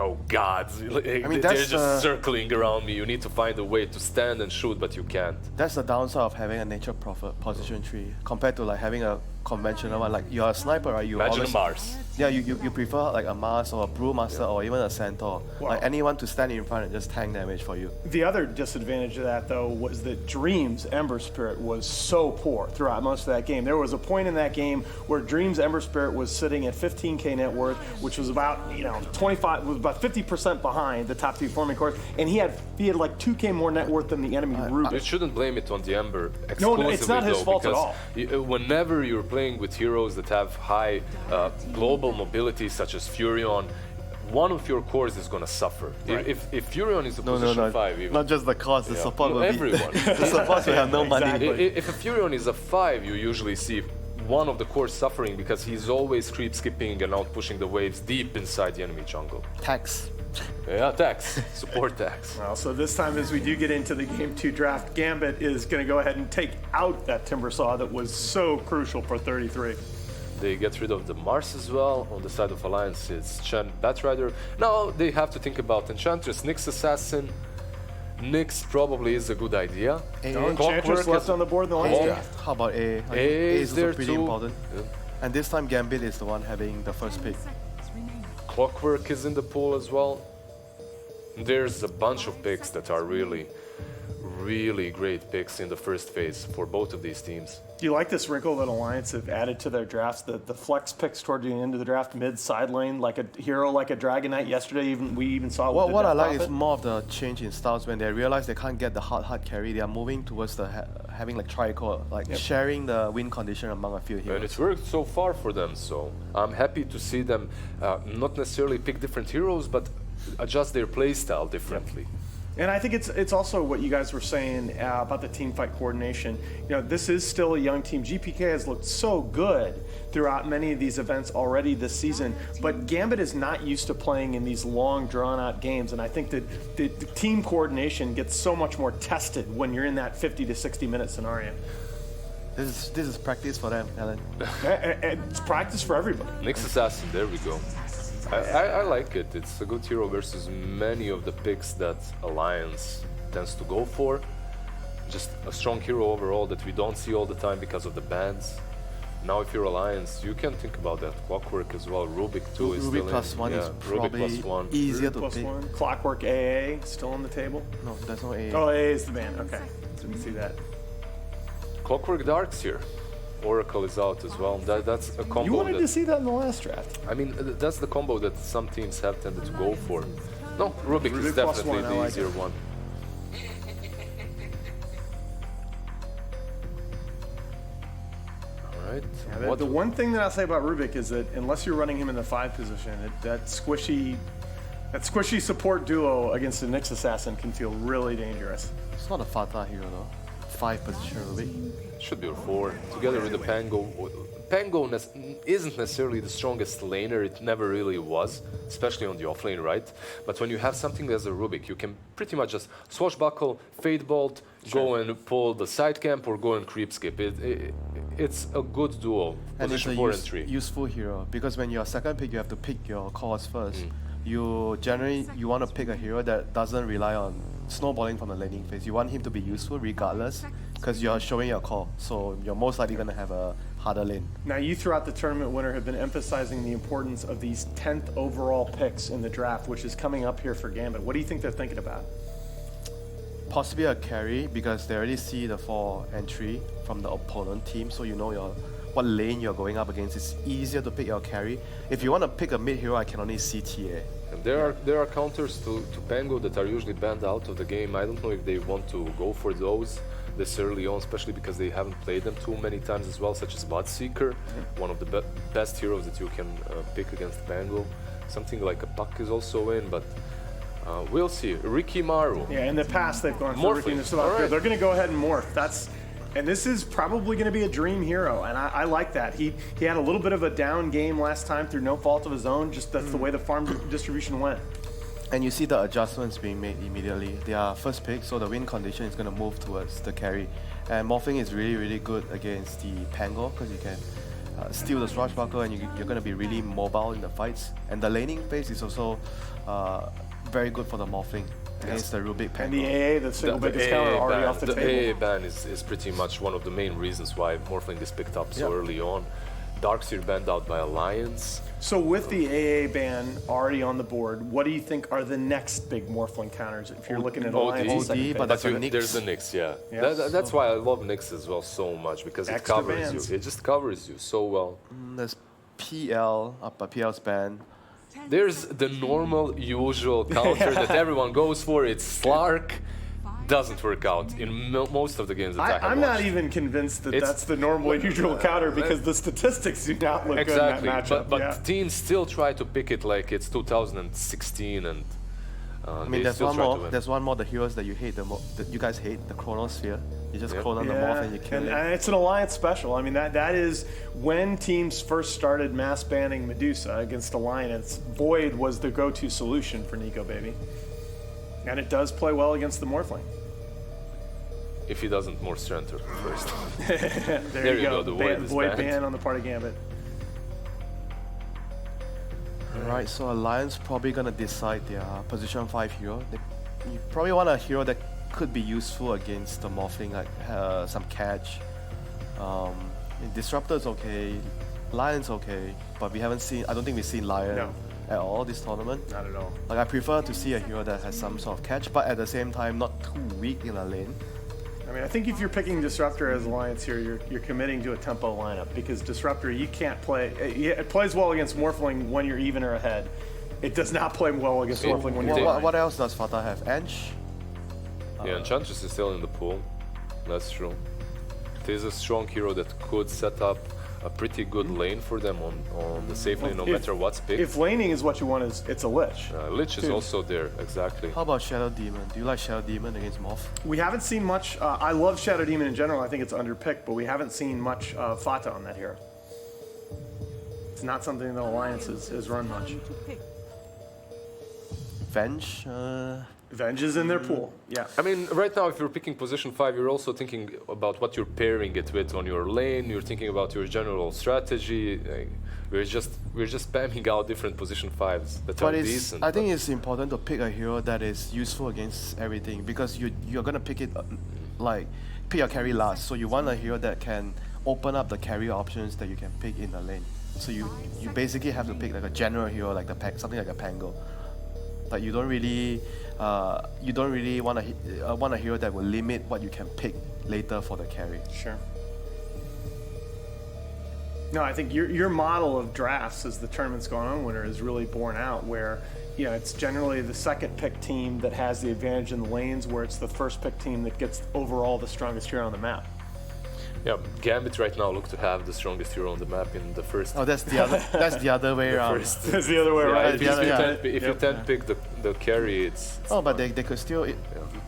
oh God, they're just circling around me. You need to find a way to stand and shoot, but you can't. That's the downside of having a nature position tree compared to like having a conventional one. Like you're a sniper, right? You Imagine always, a Mars. Yeah, you prefer like a Mars or a Brewmaster or even a Centaur. Wow. Like anyone to stand in front and just tank damage for you. The other disadvantage of that, though, was that Dream's Ember Spirit was so poor throughout most of that game. There was a point in that game where Dream's Ember Spirit was sitting at 15k net worth, which was about 25, was about 50% behind the top two forming cores, and he had like 2k more net worth than the enemy Rubik. You shouldn't blame it on the Ember No, it's not his fault at all. Whenever you're playing with heroes that have high global mobility, such as Furion, one of your cores is going to suffer. Right. If Furion is a position 5, even. Not just the cores, the support will everyone. The support will have no Exactly. money. If a Furion is a 5, you usually see one of the cores suffering because he's always creep skipping and out pushing the waves deep inside the enemy jungle. Tax. Yeah, tax. Support tax. Well, so this time as we do get into the Game 2 draft, Gambit is going to go ahead and take out that Timbersaw that was so crucial for 33. They get rid of the Mars as well. On the side of Alliance, it's Chen Batrider. Now they have to think about Enchantress, Nyx Assassin. Nyx probably is a good idea. Enchantress left on the board in the last draft. How about A? Like, A is also there pretty too. important. Yeah. And this time Gambit is the one having the first pick. Clockwork is in the pool as well. There's a bunch of picks that are really great picks in the first phase for both of these teams. Do you like this wrinkle that Alliance have added to their drafts? The flex picks toward the end of the draft, mid side lane, like a hero like a Dragon Knight yesterday. We even saw it. What I like is more of the change in styles when they realize they can't get the hard carry. They are moving towards the having like tricore, like sharing the win condition among a few heroes. And it's worked so far for them, so I'm happy to see them not necessarily pick different heroes, but adjust their playstyle differently. And I think it's also what you guys were saying about the team fight coordination. This is still a young team. GPK has looked so good throughout many of these events already this season, but Gambit is not used to playing in these long, drawn-out games, and I think that the team coordination gets so much more tested when you're in that 50 to 60-minute scenario. This is practice for them, Alan. It's practice for everybody. Nyx Assassin, there we go. I like it. It's a good hero versus many of the picks that Alliance tends to go for. Just a strong hero overall that we don't see all the time because of the bans. Now if you're Alliance, you can think about that. Clockwork as well, Rubik too is Rubik still plus in. one is probably easier to pick. Clockwork AA still on the table? No, there's no AA. Oh, AA is the ban, okay. Didn't see that. Clockwork Dark's here. Oracle is out as well. That's a combo. You wanted to see that in the last draft. I mean, that's the combo that some teams have tended to go for. No, Rubik is definitely the easier one. Alright. Yeah, the one thing that I'll say about Rubik is that unless you're running him in the 5 position, that squishy support duo against the Nyx Assassin can feel really dangerous. It's not a Fata hero though. 5 position Rubik. Should be a 4. Together with the Pango. Pango isn't necessarily the strongest laner, it never really was, especially on the offlane, right? But when you have something as a Rubik, you can pretty much just swashbuckle, fade bolt, go and pull the side camp or go and creep skip. It's a good duo, And it's position a 4 and 3. useful hero because when you're second pick, you have to pick your cores first. You want to pick a hero that doesn't rely on snowballing from the laning phase. You want him to be useful regardless because you're showing your core, so you're most likely going to have a harder lane. Now you throughout the tournament winter have been emphasizing the importance of these 10th overall picks in the draft, which is coming up here for Gambit. What do you think they're thinking about? Possibly a carry because they already see the 4 and 3 from the opponent team, so you know what lane you're going up against. It's easier to pick your carry. If you want to pick a mid hero, I can only see TA. And there are counters to Pango that are usually banned out of the game. I don't know if they want to go for those this early on, especially because they haven't played them too many times as well, such as Bloodseeker, one of the best heroes that you can pick against Pango. Something like a Puck is also in, but we'll see. Ricky Maru. Yeah, in the past they've gone for Ricky. They're going to go ahead and morph. And this is probably going to be a dream hero, and I like that. He had a little bit of a down game last time through no fault of his own, just that's the way the farm distribution went. And you see the adjustments being made immediately. They are first pick, so the win condition is going to move towards the carry. And morphing is really, really good against the Pango because you can steal the swashbuckler, and you're going to be really mobile in the fights. And the laning phase is also very good for the morphing against the Rubik And Pango. the AA, the single biggest counter, already off the table. AA ban is pretty much one of the main reasons why Morphling is picked up so Yeah. early on. Darkseer banned out by Alliance. So with the AA ban already on the board, what do you think are the next big Morphling counters if you're looking at Alliance? OD, second but phase? that's a Nyx. There's the Nyx, yeah. Yeah. That's why I love Nyx as well so much, because it Extra covers bans. you. It just covers you so well. There's PL, but PL's banned. There's the normal, usual counter that everyone goes for. It's Slark. Doesn't work out in most of the games that I have I'm not watched. even convinced that It's- that's the normal and usual counter because the statistics do not look Exactly, good in that matchup. but yeah. teams still try to pick it like it's 2016, and I mean, they there's still one try more. to win. There's one more. The heroes that you hate that you guys hate, the Chronosphere. You just clone on the morph and you kill it. and it's an Alliance special. I mean, that is when teams first started mass banning Medusa against Alliance. Void was the go-to solution for Nico, baby, and it does play well against the Morphling. If he doesn't more strength first. There you go. the Void is Void banned. ban on the part of Gambit. Right, so Alliance probably gonna decide their position 5 hero. You probably want a hero that could be useful against the morphing, like some catch. Disruptor's okay, Lion's okay, but we haven't seen. I don't think we've seen Lion No. at all this tournament. Not at all. Like I prefer to see a hero that has some sort of catch, but at the same time not too weak in a lane. I mean, I think if you're picking Disruptor as Alliance here, you're committing to a tempo lineup because Disruptor, you can't play. It plays well against Morphling when you're even or ahead. It does not play well against Morphling when you're behind. What else does Fatah have? Anch? Yeah, Enchantress is still in the pool. That's true. It is a strong hero that could set up a pretty good lane for them on the safe lane, no If- matter what's picked. If laning is what you want, it's a Lich. Lich is Dude. also there, exactly. How about Shadow Demon? Do you like Shadow Demon against Morph? We haven't seen much. I love Shadow Demon in general. I think it's underpicked, but we haven't seen much Fata on that hero. It's not something that Alliance has run much. Venge? Venge is in their pool. Yeah. I mean, right now, if you're picking position 5, you're also thinking about what you're pairing it with on your lane. You're thinking about your general strategy. We're just spamming out different position 5s that are But decent. I think it's important to pick a hero that is useful against everything because you're gonna pick it like pick your carry last. So you want a hero that can open up the carry options that you can pick in the lane. So you basically have to pick like a general hero like something like a Pango. Like you don't really want a hero that will limit what you can pick later for the carry. Sure. No, I think your model of drafts as the tournament's gone on, winner, is really borne out where, you know, it's generally the second pick team that has the advantage in the lanes, where it's the first pick team that gets overall the strongest hero on the map. Yeah, Gambit right now look to have the strongest hero on the map in the first. Oh, that's the other way around. first. It's the other way Yeah, around. if the other- yeah. you tend pick the carry, it's Oh, but they could still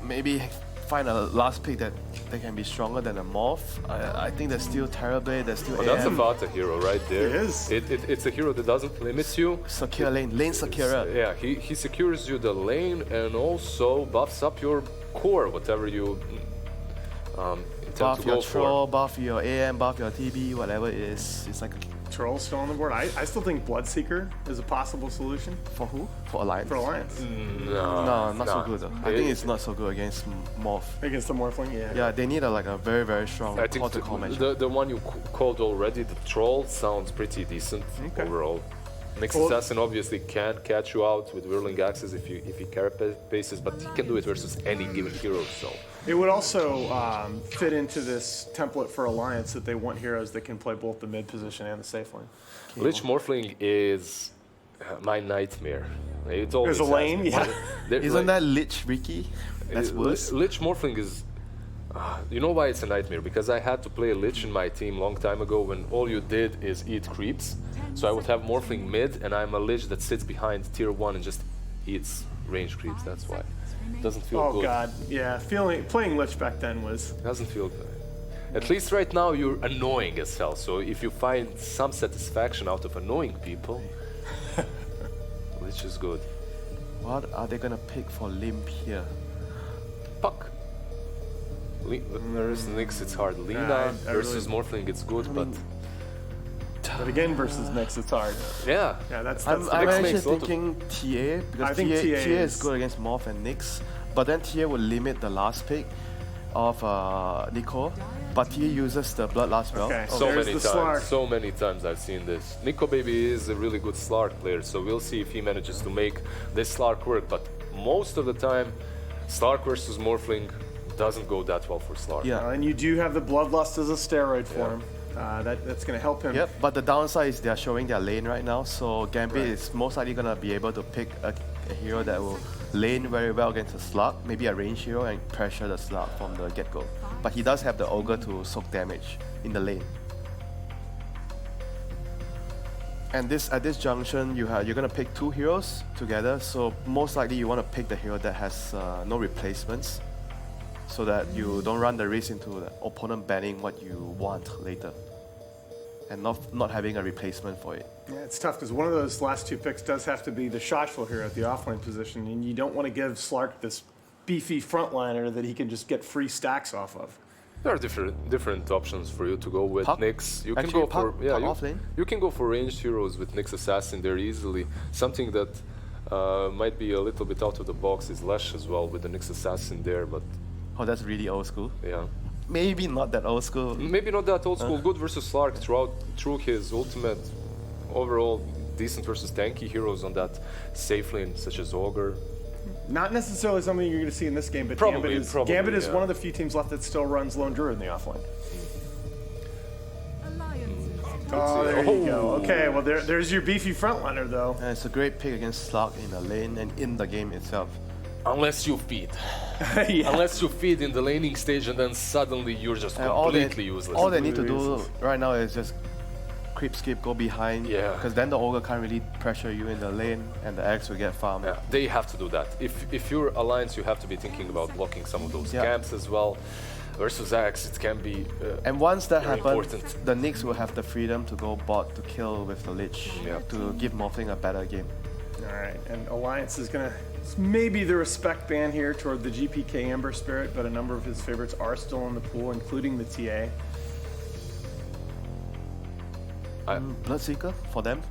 maybe find a last pick that they can be stronger than a Morph. I think there's still Terrorblade, there's still that's a AM. Vata hero right there. It is. It's a hero that doesn't limit you. Secure lane securer. Yeah, he secures you the lane and also buffs up your core, whatever you intend Buff to go your for. troll, buff your AM, buff your TB, whatever it is. It's like Troll still on the board. I still think Bloodseeker is a possible solution for who? For Alliance? for Alliance. No, not so good though. I think it's not so good against Morph. Against the Morphling, yeah. Yeah, they need a very, very strong I think core-to-core matchup. the one you called already, the troll, sounds pretty decent Okay. overall. Nyx Well- Assassin obviously can't catch you out with whirling axes if he carapaces, but he can do it versus any given hero. So It would also fit into this template for Alliance that they want heroes that can play both the mid position and the safe lane. Lich Morphling is my nightmare. It always There's a lane, has been. yeah. There- Isn't like- that Lich Ricky? That's worse. Lich Morphling is. You know why it's a nightmare? Because I had to play a Lich in my team long time ago when all you did is eat creeps. So I would have Morphling mid, and I'm a Lich that sits behind tier 1 and just eats range creeps. That's why. Doesn't feel Oh good. god, yeah. Playing Lich back then was. Doesn't feel good. At least right now you're annoying as hell. So if you find some satisfaction out of annoying people, Lich is good. What are they gonna pick for Limp here? Puck. Versus Nyx, it's hard. Lina I versus Morphling, it's good, but But again, versus Nyx, it's hard. Yeah. Yeah, that's I'm the actually makes a lot of- thinking TA because I think TA, TA is is- good against Morph and Nyx, but then TA will limit the last pick of Nico, but TA uses the Bloodlust spell. Okay. So There's many the times, Slark. so many times I've seen this. Nico Baby is a really good Slark player, so we'll see if he manages to make this Slark work. But most of the time, Slark versus Morphling doesn't go that well for Slark. Yeah. And you do have the Bloodlust as a steroid for Yeah. him. That's going to help him. Yep, but the downside is they're showing their lane right now, so Gambit is most likely gonna be able to pick a hero that will lane very well against a slug, maybe a range hero, and pressure the slug from the get-go. But he does have the Ogre to soak damage in the lane. And at this junction, you're gonna pick two heroes together, so most likely you want to pick the hero that has no replacements, so that you don't run the risk into the opponent banning what you want later, and not having a replacement for it. Yeah, it's tough because one of those last two picks does have to be the shotful hero at the offlane position, and you don't want to give Slark this beefy frontliner that he can just get free stacks off of. There are different options for you to go with. Puck? Nyx. You Actually, can go Puck- for Puck offlane? you can go for ranged heroes with Nyx Assassin there easily. Something that might be a little bit out of the box is Lesh as well with the Nyx Assassin there, but Oh, that's really old school. yeah. Maybe not that old school. Maybe not that old school. Good versus Slark through his ultimate. Overall, decent versus tanky heroes on that safe lane, such as Ogre. Not necessarily something you're going to see in this game, but Probably, Gambit is yeah. one of the few teams left that still runs Lone Druid in the offlane. Oh, there you go. Okay, well, there's your beefy frontliner, though. And it's a great pick against Slug in the lane and in the game itself. Unless you feed. Yeah. Unless you feed in the laning stage and then suddenly you're just And completely useless. all they need to do Useless. right now is just creep skip, go behind. Yeah. Because then the Ogre can't really pressure you in the lane and the Axe will get farmed. Yeah, they have to do that. If you're Alliance, you have to be thinking about blocking some of those Yeah. camps as well. Versus Axe, it can be. And once that Very happens, important. the Nyx will have the freedom to go bot to kill with the Lich Yeah. to give Morphling a better game. All right, and Alliance is going to maybe the respect ban here toward the GPK Ember Spirit, but a number of his favorites are still in the pool, including the TA. Bloodseeker for them.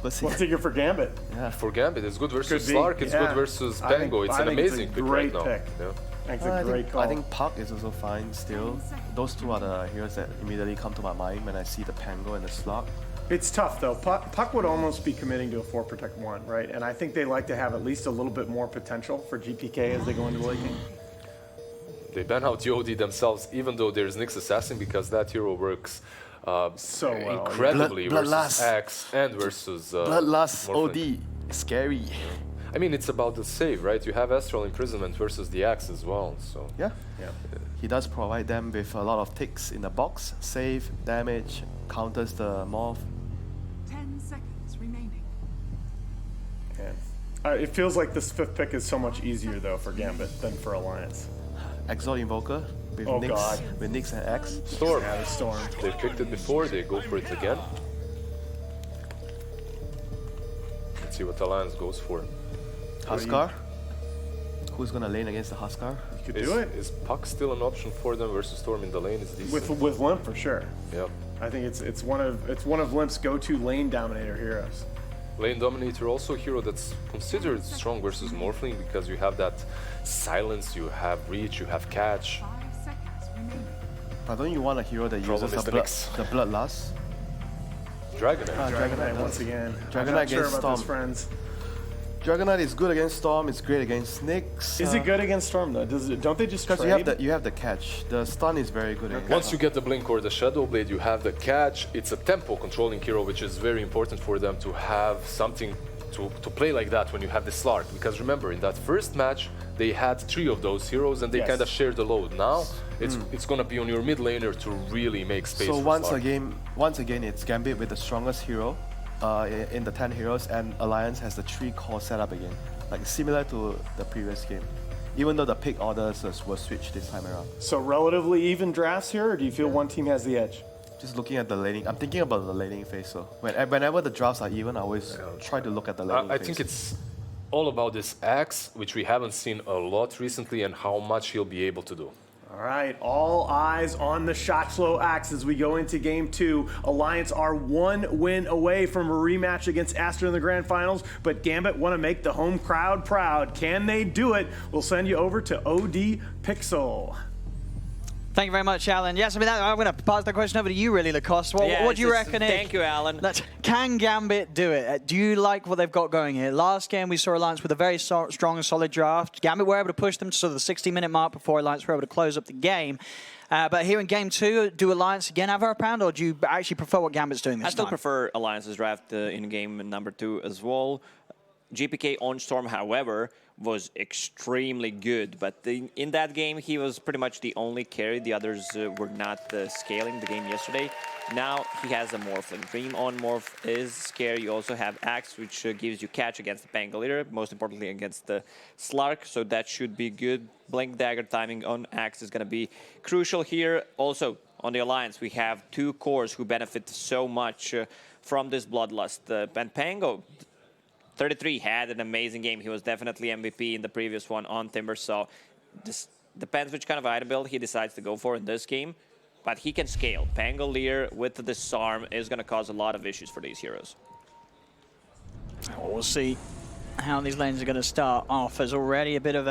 Let's Bloodseeker. take it for Gambit. Yeah. For Gambit, it's good versus Could be, Slark, it's yeah. good versus I think- Pango. It's I an think it's a amazing pick great right now. pick. Yeah. That's I a great think, call. I think Puck is also fine still. Those two are the heroes that immediately come to my mind when I see the Pango and the Slug. It's tough though. Puck would almost be committing to a 4 Protect 1, right? And I think they like to have at least a little bit more potential for GPK as they go into late game. They ban out Yodi themselves, even though there's Nyx Assassin, because that hero works So well. incredibly Blood- versus Bloodlust. Axe and versus Bloodlust Morphling. OD. Scary. I mean, it's about the save, right? You have Astral Imprisonment versus the Axe as well, so. Yeah. Yeah. He does provide them with a lot of ticks in the box. Save, damage, counters the morph. 10 seconds remaining. Yeah. It feels like this 5th pick is so much easier though for Gambit than for Alliance. Exalt Invoker with Oh, Nyx, God. with Nyx and X. Storm. Yeah, the Storm. They picked it before, they go for it again. Let's see what Alliance goes for. Huskar. Who's gonna lane against the Huskar? You could do it. Is Puck still an option for them versus Storm in the lane? Is decent. With Limp for sure. Yeah. I think it's one of Limp's go-to lane dominator heroes. Lane Dominator also a hero that's considered strong versus Morphling because you have that silence, you have reach, you have catch. 5 seconds remaining. But don't you want a hero that Problem uses is the, the Nyx. the Bloodlust? Dragonite. Dragonite does. once again. Dragonite I'm not sure against about this, Storm. friends. Dragonite is good against Storm, it's great against Nyx. Is it good against Storm though? Don't they just Because trade? you have the catch. The stun is very good against Once you get the Blink or the Shadow Blade, you have the catch. It's a tempo controlling hero, which is very important for them to have something to play like that when you have the Slark. Because remember, in that first match, they had 3 of those heroes and they Yes. kind of shared the load. Now, it's going to be on your mid laner to really make space So for once Slark. again, it's Gambit with the strongest hero in the 10 heroes, and Alliance has the 3 core setup again, like similar to the previous game. Even though the pick orders were switched this time around. So relatively even drafts here, or do you feel one team has the edge? Just looking at the laning, I'm thinking about the laning phase. So whenever the drafts are even, I always try to look at the laning I phase. think it's all about this Axe, which we haven't seen a lot recently, and how much he'll be able to do. All right, all eyes on the Shockflow Axe as we go into Game 2. Alliance are 1 win away from a rematch against Astra in the Grand Finals, but Gambit want to make the home crowd proud. Can they do it? We'll send you over to OD Pixel. Thank you very much, Alan. Yes, I mean, I'm going to pass the question over to you, really, Lacoste. What do you reckon? Thank you, Alan. Can Gambit do it? Do you like what they've got going here? Last game, we saw Alliance with a very strong and solid draft. Gambit were able to push them to sort of the 60-minute mark before Alliance were able to close up the game. But here in Game 2, do Alliance again have our pound, or do you actually prefer what Gambit's doing this time? I still prefer Alliance's draft in game number 2 as well. GPK on Storm, however, was extremely good, but in that game he was pretty much the only carry. The others were not scaling the game yesterday. Now he has a Morphling. Dream on Morph is scary. You also have Axe, which gives you catch against the Pangolier, most importantly against the Slark, so that should be good. Blink Dagger timing on Axe is going to be crucial here. Also, on the Alliance, we have 2 cores who benefit so much from this Bloodlust. And Pango, 33 had an amazing game. He was definitely MVP in the previous one on Timber, so this depends which kind of item build he decides to go for in this game, but he can scale. Pangolier with the Disarm is going to cause a lot of issues for these heroes. We'll see how these lanes are going to start off. There's already a bit of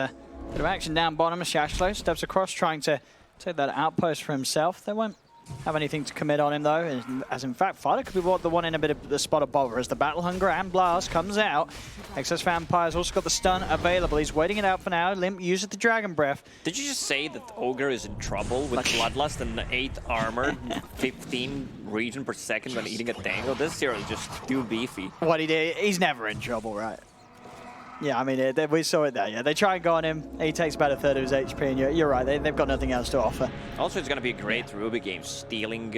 action down bottom. Shockflow steps across, trying to take that outpost for himself. They won't have anything to commit on him, though, as in fact, Fighter could be the one in a bit of the spot of bother as the Battle Hunger and Blast comes out. Excess Vampire's also got the stun available. He's waiting it out for now. Limp uses the Dragon Breath. Did you just say that Ogre is in trouble with Bloodlust and 8 armor, 15 region per second when eating a Tango? This hero is just too beefy. What he did, he's never in trouble, right? Yeah, I mean, we saw it there. Yeah, they try and go on him. He takes about a third of his HP, and you're right. They've got nothing else to offer. Also, it's going to be a great Ruby game. Stealing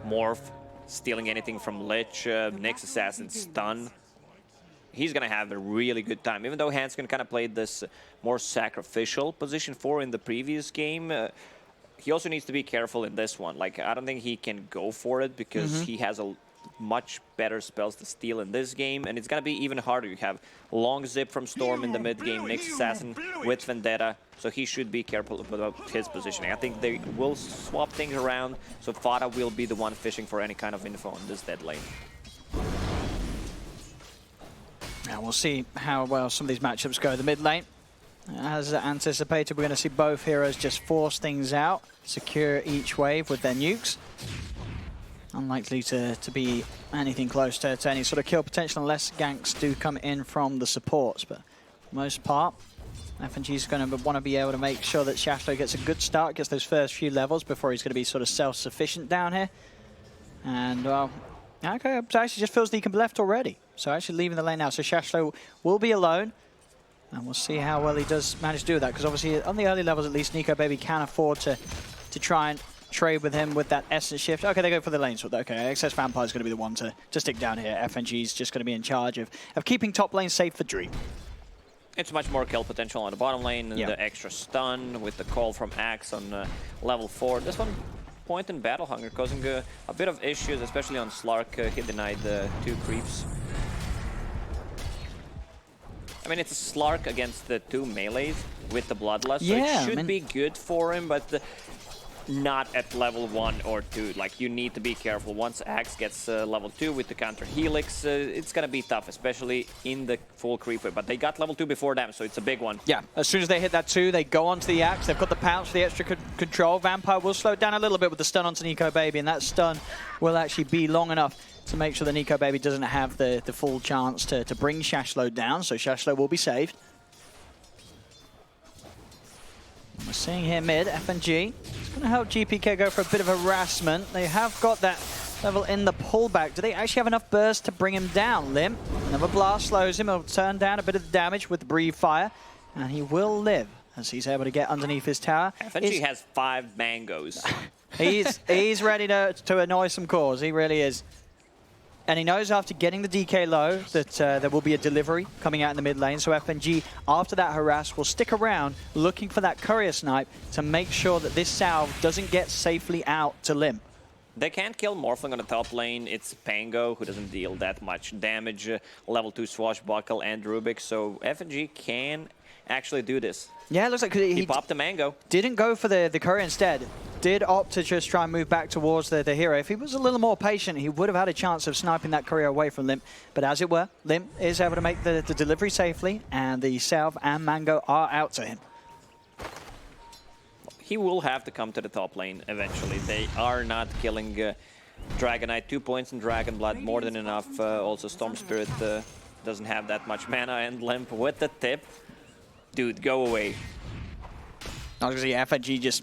Morph, stealing anything from Lich, Nyx Assassin, Stun. He's going to have a really good time. Even though Hanskin kind of played this more sacrificial position 4 in the previous game, he also needs to be careful in this one. Like, I don't think he can go for it because he has a much better spells to steal in this game, and it's gonna be even harder. You have long zip from Storm in the mid game, Nyx Assassin with Vendetta, so he should be careful about his positioning. I think they will swap things around, so Fada will be the one fishing for any kind of info on this dead lane. Now we'll see how well some of these matchups go. The mid lane, as anticipated, we're going to see both heroes just force things out, secure each wave with their nukes. Unlikely to be anything close to any sort of kill potential unless ganks do come in from the supports. But for the most part, FNG is going to want to be able to make sure that Shockflow gets a good start, gets those first few levels before he's going to be sort of self-sufficient down here. And, well, okay, it actually just feels that he can be left already. So actually leaving the lane now. So Shockflow will be alone. And we'll see how well he does manage to do that. Because obviously, on the early levels at least, Nico Baby can afford to try and trade with him with that essence shift. Okay, they go for the lane swap. Okay, Excess Vampire is going to be the one to stick down here. FNG is just going to be in charge of keeping top lane safe for Dream. It's much more kill potential on the bottom lane, and the extra stun with the call from Axe on level 4. This one, point in Battle Hunger, causing a bit of issues, especially on Slark. He denied 2 creeps. I mean, it's a Slark against the 2 melees with the Bloodlust, so it should be good for him, but not at level 1 or 2. Like, you need to be careful. Once Axe gets level 2 with the counter Helix, it's gonna be tough, especially in the full creeper. But they got level 2 before them, so it's a big one. Yeah, as soon as they hit that 2, they go onto the Axe. They've got the pounce for the extra control. Vampire will slow down a little bit with the stun onto Nico Baby, and that stun will actually be long enough to make sure that Nico Baby doesn't have the full chance to bring Shockflow down, so Shockflow will be saved. We're seeing here mid, FNG. It's going to help GPK go for a bit of harassment. They have got that level in the pullback. Do they actually have enough burst to bring him down? Limp, another blast slows him. He'll turn down a bit of the damage with the Breathe Fire, and he will live as he's able to get underneath his tower. FNG has 5 mangoes. he's ready to annoy some cores. He really is. And he knows after getting the DK low that there will be a delivery coming out in the mid lane. So FNG, after that harass, will stick around looking for that courier snipe to make sure that this salve doesn't get safely out to Limp. They can't kill Morphling on the top lane. It's Pango, who doesn't deal that much damage. Level 2 Swashbuckle and Rubik, so FNG can actually do this. Yeah, it looks like He popped the Mango. Didn't go for the courier instead. Did opt to just try and move back towards the hero. If he was a little more patient, he would have had a chance of sniping that courier away from Limp. But as it were, Limp is able to make the delivery safely, and the Salve and Mango are out to him. He will have to come to the top lane eventually. They are not killing Dragonite. 2 points in Dragon Blood, more than enough. Also, Storm Spirit doesn't have that much mana, and Limp with the tip. Dude, go away. Obviously, FNG just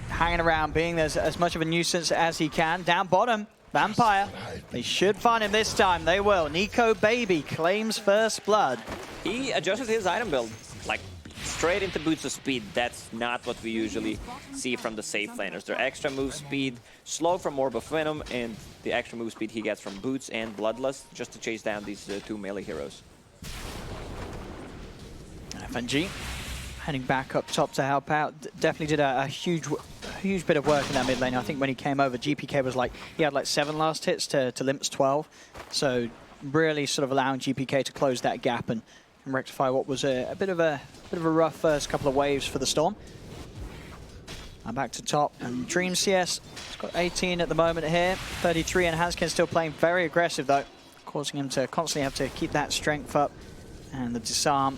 hanging around, being as much of a nuisance as he can. Down bottom, Vampire. They should find him this time. They will. Nico Baby claims first blood. He adjusted his item build, like straight into boots of speed. That's not what we usually see from the safe laners. Their extra move speed, slow from Orb of Venom, and the extra move speed he gets from boots and Bloodlust, just to chase down these 2 melee heroes. FNG heading back up top to help out. Definitely did a huge bit of work in that mid lane. I think when he came over, GPK was like, he had like 7 last hits to Limp's 12. So really sort of allowing GPK to close that gap and rectify what was a bit of a rough first couple of waves for the Storm. Now back to top, and Dream CS has got 18 at the moment here, 33, and Hanskin still playing very aggressive though, causing him to constantly have to keep that strength up, and the disarm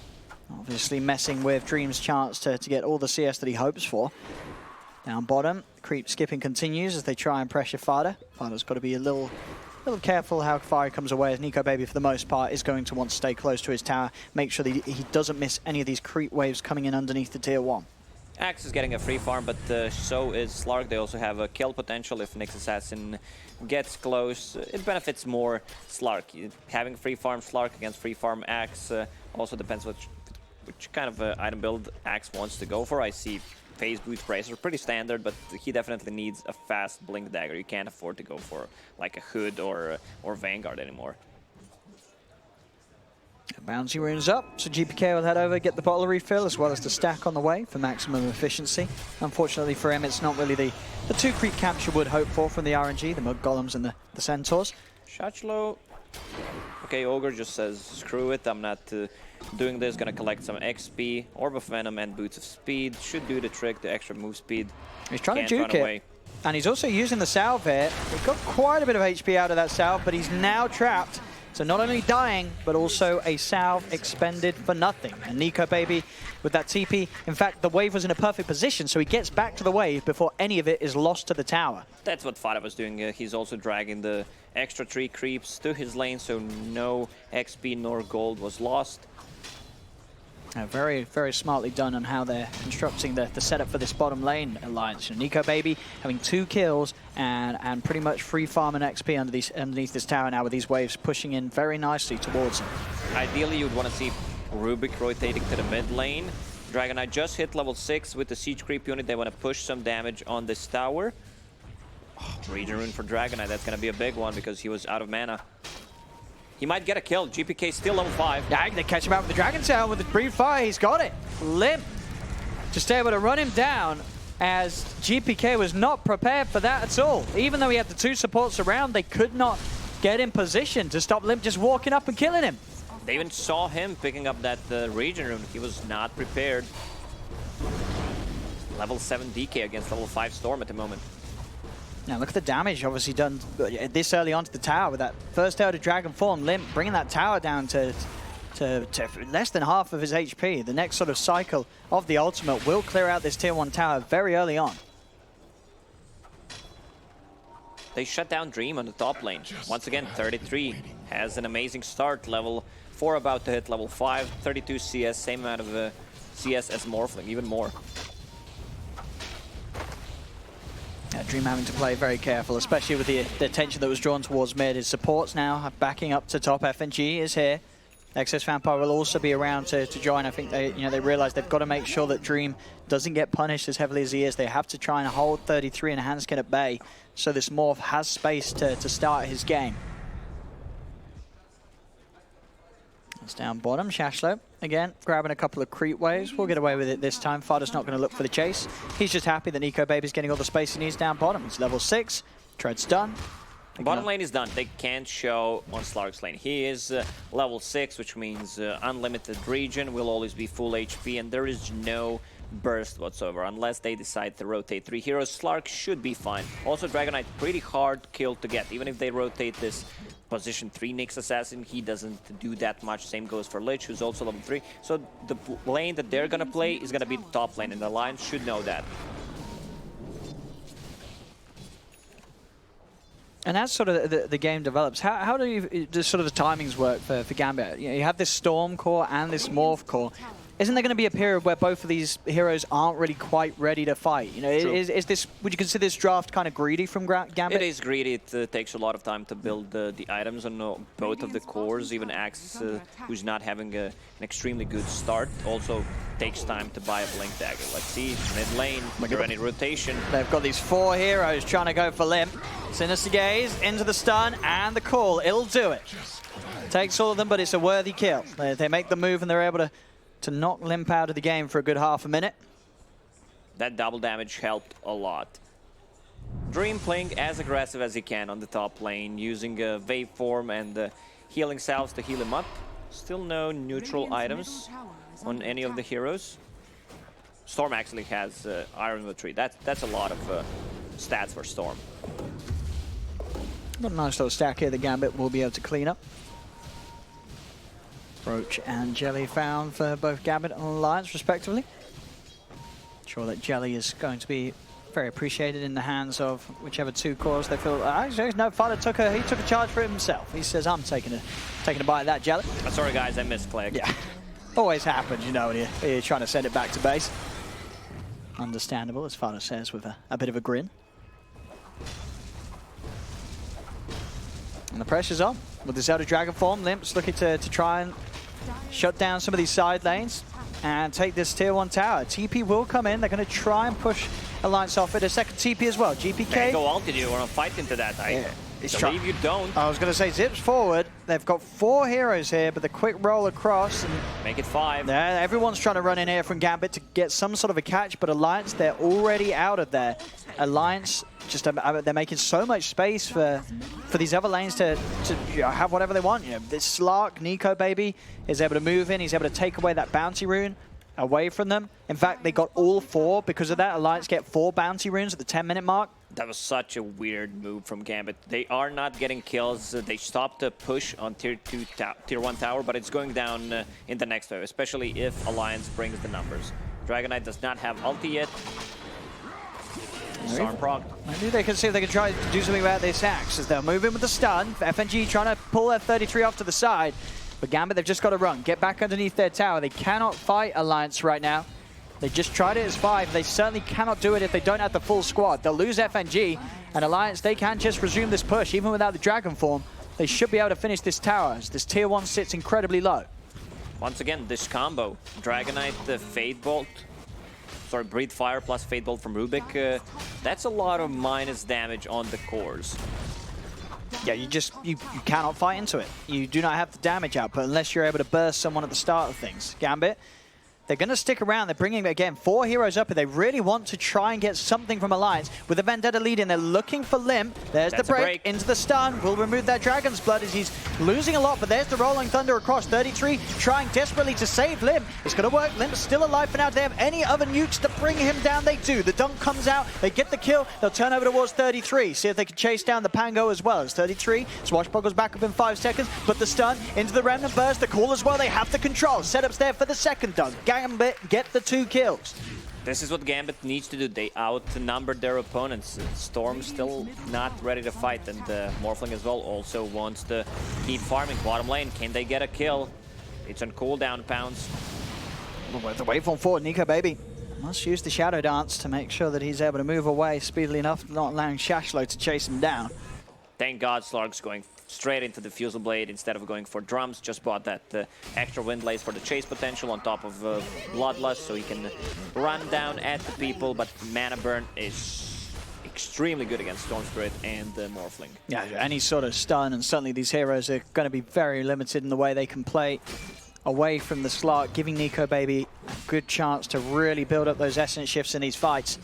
obviously messing with Dream's chance to get all the CS that he hopes for. Down bottom, creep skipping continues as they try and pressure Fada. Fada's got to be a little careful how far he comes away, as Nico Baby for the most part is going to want to stay close to his tower, make sure that he doesn't miss any of these creep waves coming in underneath the tier 1. Axe is getting a free farm, but so is Slark. They also have a kill potential if Nyx Assassin gets close. It benefits more Slark. Having free farm Slark against free farm Axe also depends which kind of item build Axe wants to go for. I see Phase Boost Bracer, pretty standard, but he definitely needs a fast Blink Dagger. You can't afford to go for like a Hood or Vanguard anymore. Bouncy runes up, so GPK will head over, get the bottle refill, as well as the stack on the way for maximum efficiency. Unfortunately for him, it's not really the 2 creep camps you would hope for from the RNG, the Mud Golems and the Centaurs. Shachlo. Okay, Ogre just says, screw it, I'm not doing this, gonna collect some XP. Orb of Venom and Boots of Speed should do the trick, the extra move speed. He's trying to juke it, and he's also using the salve here. He got quite a bit of HP out of that salve, but he's now trapped. So not only dying, but also a salve expended for nothing. And Nico Baby with that TP, in fact, the wave was in a perfect position, so he gets back to the wave before any of it is lost to the tower. That's what Fada was doing. He's also dragging the extra 3 creeps to his lane, so no XP nor gold was lost. Very, very smartly done on how they're constructing the setup for this bottom lane alliance. Nico Baby having 2 kills and pretty much free farming XP underneath this tower now, with these waves pushing in very nicely towards him. Ideally, you'd want to see Rubik rotating to the mid lane. Dragonite just hit level 6 with the Siege Creep unit. They want to push some damage on this tower. Oh, Regen Rune for Dragonite, that's going to be a big one because he was out of mana. He might get a kill. GPK still level 5. Yeah, they catch him out with the Dragon Tail with the Breathe Fire. He's got it. Limp just able to run him down, as GPK was not prepared for that at all. Even though he had the 2 supports around, they could not get in position to stop Limp just walking up and killing him. They even saw him picking up that Regen Rune. He was not prepared. Level 7 DK against level 5 Storm at the moment. Now look at the damage obviously done this early onto the tower with that first Elder Dragon form. Limp bringing that tower down to less than half of his HP. The next sort of cycle of the ultimate will clear out this tier 1 tower very early on. They shut down Dream on the top lane. Once again, 33 has an amazing start. Level 4 about to hit level 5, 32 CS, same amount of CS as Morphling, even more. Dream having to play very careful, especially with the attention that was drawn towards mid. His supports now backing up to top. FNG is here. Excess Vampire will also be around to join. I think they realize they've got to make sure that Dream doesn't get punished as heavily as he is. They have to try and hold 33 and Hanskin at bay, so this Morph has space to start his game. It's down bottom. Shashlo, again, grabbing a couple of creep waves. We'll get away with it this time. Fada's not going to look for the chase. He's just happy that Nico Baby's getting all the space he needs down bottom. It's level 6. Tread's done. Bottom lane is done. They can't show on Slark's lane. He is level 6, which means unlimited regen, will always be full HP, and there is no burst whatsoever unless they decide to rotate 3 heroes. Slark should be fine. Also, Dragon Knight, pretty hard kill to get. Even if they rotate this position 3 Nyx Assassin, he doesn't do that much. Same goes for Lich, who's also level 3. So the lane that they're gonna play is gonna be the top lane, and the Alliance should know that. And as sort of the game develops, how do sort of the timings work for Gambit? You have this Storm core and this Morph core. Isn't there going to be a period where both of these heroes aren't really quite ready to fight? You know, is this? Would you consider this draft kind of greedy from Gambit? It is greedy. It takes a lot of time to build the items on both of the cores. Even Axe, who's not having an extremely good start, also takes time to buy a Blink Dagger. Let's see, mid lane, they're in rotation. They've got these 4 heroes trying to go for Limp. Sinister Gaze into the stun and the call. It'll do it. Takes all of them, but it's a worthy kill. They make the move and they're able to knock Limp out of the game for a good half a minute. That double damage helped a lot. Dream playing as aggressive as he can on the top lane, using waveform and healing salves to heal him up. Still no neutral items on any of the heroes. Storm actually has Iron Retreat. That's a lot of stats for Storm. Got a nice little stack here that Gambit will be able to clean up. Roach and Jelly found for both Gambit and Alliance, respectively. Sure that Jelly is going to be very appreciated in the hands of whichever 2 cores they feel. Actually, no, Father took a charge for it himself. He says, "I'm taking a bite of that, Jelly." Sorry, guys, I misclicked. Yeah, always happens, you know, when you're trying to send it back to base. Understandable, as Father says, with a bit of a grin. And the pressure's on. With the Zelda Dragon form, Limp's looking to try and shut down some of these side lanes and take this tier 1 tower. TP will come in. They're going to try and push Alliance off it. A second TP as well. GPK. Mango ulted you. Want to fight into that? I believe you don't. I was going to say zips forward. They've got 4 heroes here, but the quick roll across. And make it 5. Everyone's trying to run in here from Gambit to get some sort of a catch, but Alliance, they're already out of there. Alliance, just they're making so much space for these other lanes to have whatever they want. You know, this Slark, Nico baby, is able to move in. He's able to take away that bounty rune away from them. In fact, they got all 4 because of that. Alliance get 4 bounty runes at the 10-minute mark. That was such a weird move from Gambit. They are not getting kills. They stopped the push on tier 1 tower, but it's going down in the next wave, especially if Alliance brings the numbers. Dragon Knight does not have ulti yet. Storm proc. Maybe they can see if they can try to do something about this Axe as they'll move in with the stun. FNG trying to pull SE-3 off to the side. But Gambit, they've just got to run. Get back underneath their tower. They cannot fight Alliance right now. They just tried it as 5. They certainly cannot do it if they don't have the full squad. They'll lose FNG, and Alliance, they can just resume this push. Even without the Dragon form, they should be able to finish this tower as this tier 1 sits incredibly low. Once again, this combo. Dragon Knight, the Fade Bolt. Sorry, Breathe Fire plus Fade Bolt from Rubik. That's a lot of minus damage on the cores. Yeah, you cannot fight into it. You do not have the damage output unless you're able to burst someone at the start of things. Gambit, they're going to stick around. They're bringing, again, 4 heroes up, and they really want to try and get something from Alliance. With the Vendetta lead in, they're looking for Limp. There's the break into the stun. Will remove that Dragon's Blood as he's losing a lot, but there's the Rolling Thunder across. 33 trying desperately to save Limp. It's going to work. Limp's still alive for now. Do they have any other nukes to bring him down? They do. The dunk comes out. They get the kill. They'll turn over towards 33. See if they can chase down the Pango as well. As 33, Swashbuckle's back up in 5 seconds, but the stun into the Remnant Burst. The call as well. They have the control. Setups there for the second dunk. Gambit get the 2 kills. This is what Gambit needs to do. They outnumbered their opponents. Storm still not ready to fight, and Morphling as well also wants to keep farming. Bottom lane, can they get a kill? It's on cooldown, Pounds. The waveform forward, Nico baby must use the Shadow Dance to make sure that he's able to move away speedily enough, not allowing Shashlo to chase him down. Thank God Slark's going straight into the Fusel Blade instead of going for drums. Just bought that extra wind blaze for the chase potential on top of Bloodlust, so he can run down at the people, but Mana Burn is extremely good against Storm Spirit and Morphling. Yeah, any sort of stun, and certainly these heroes are going to be very limited in the way they can play away from the Slark, giving Nico baby a good chance to really build up those essence shifts in these fights.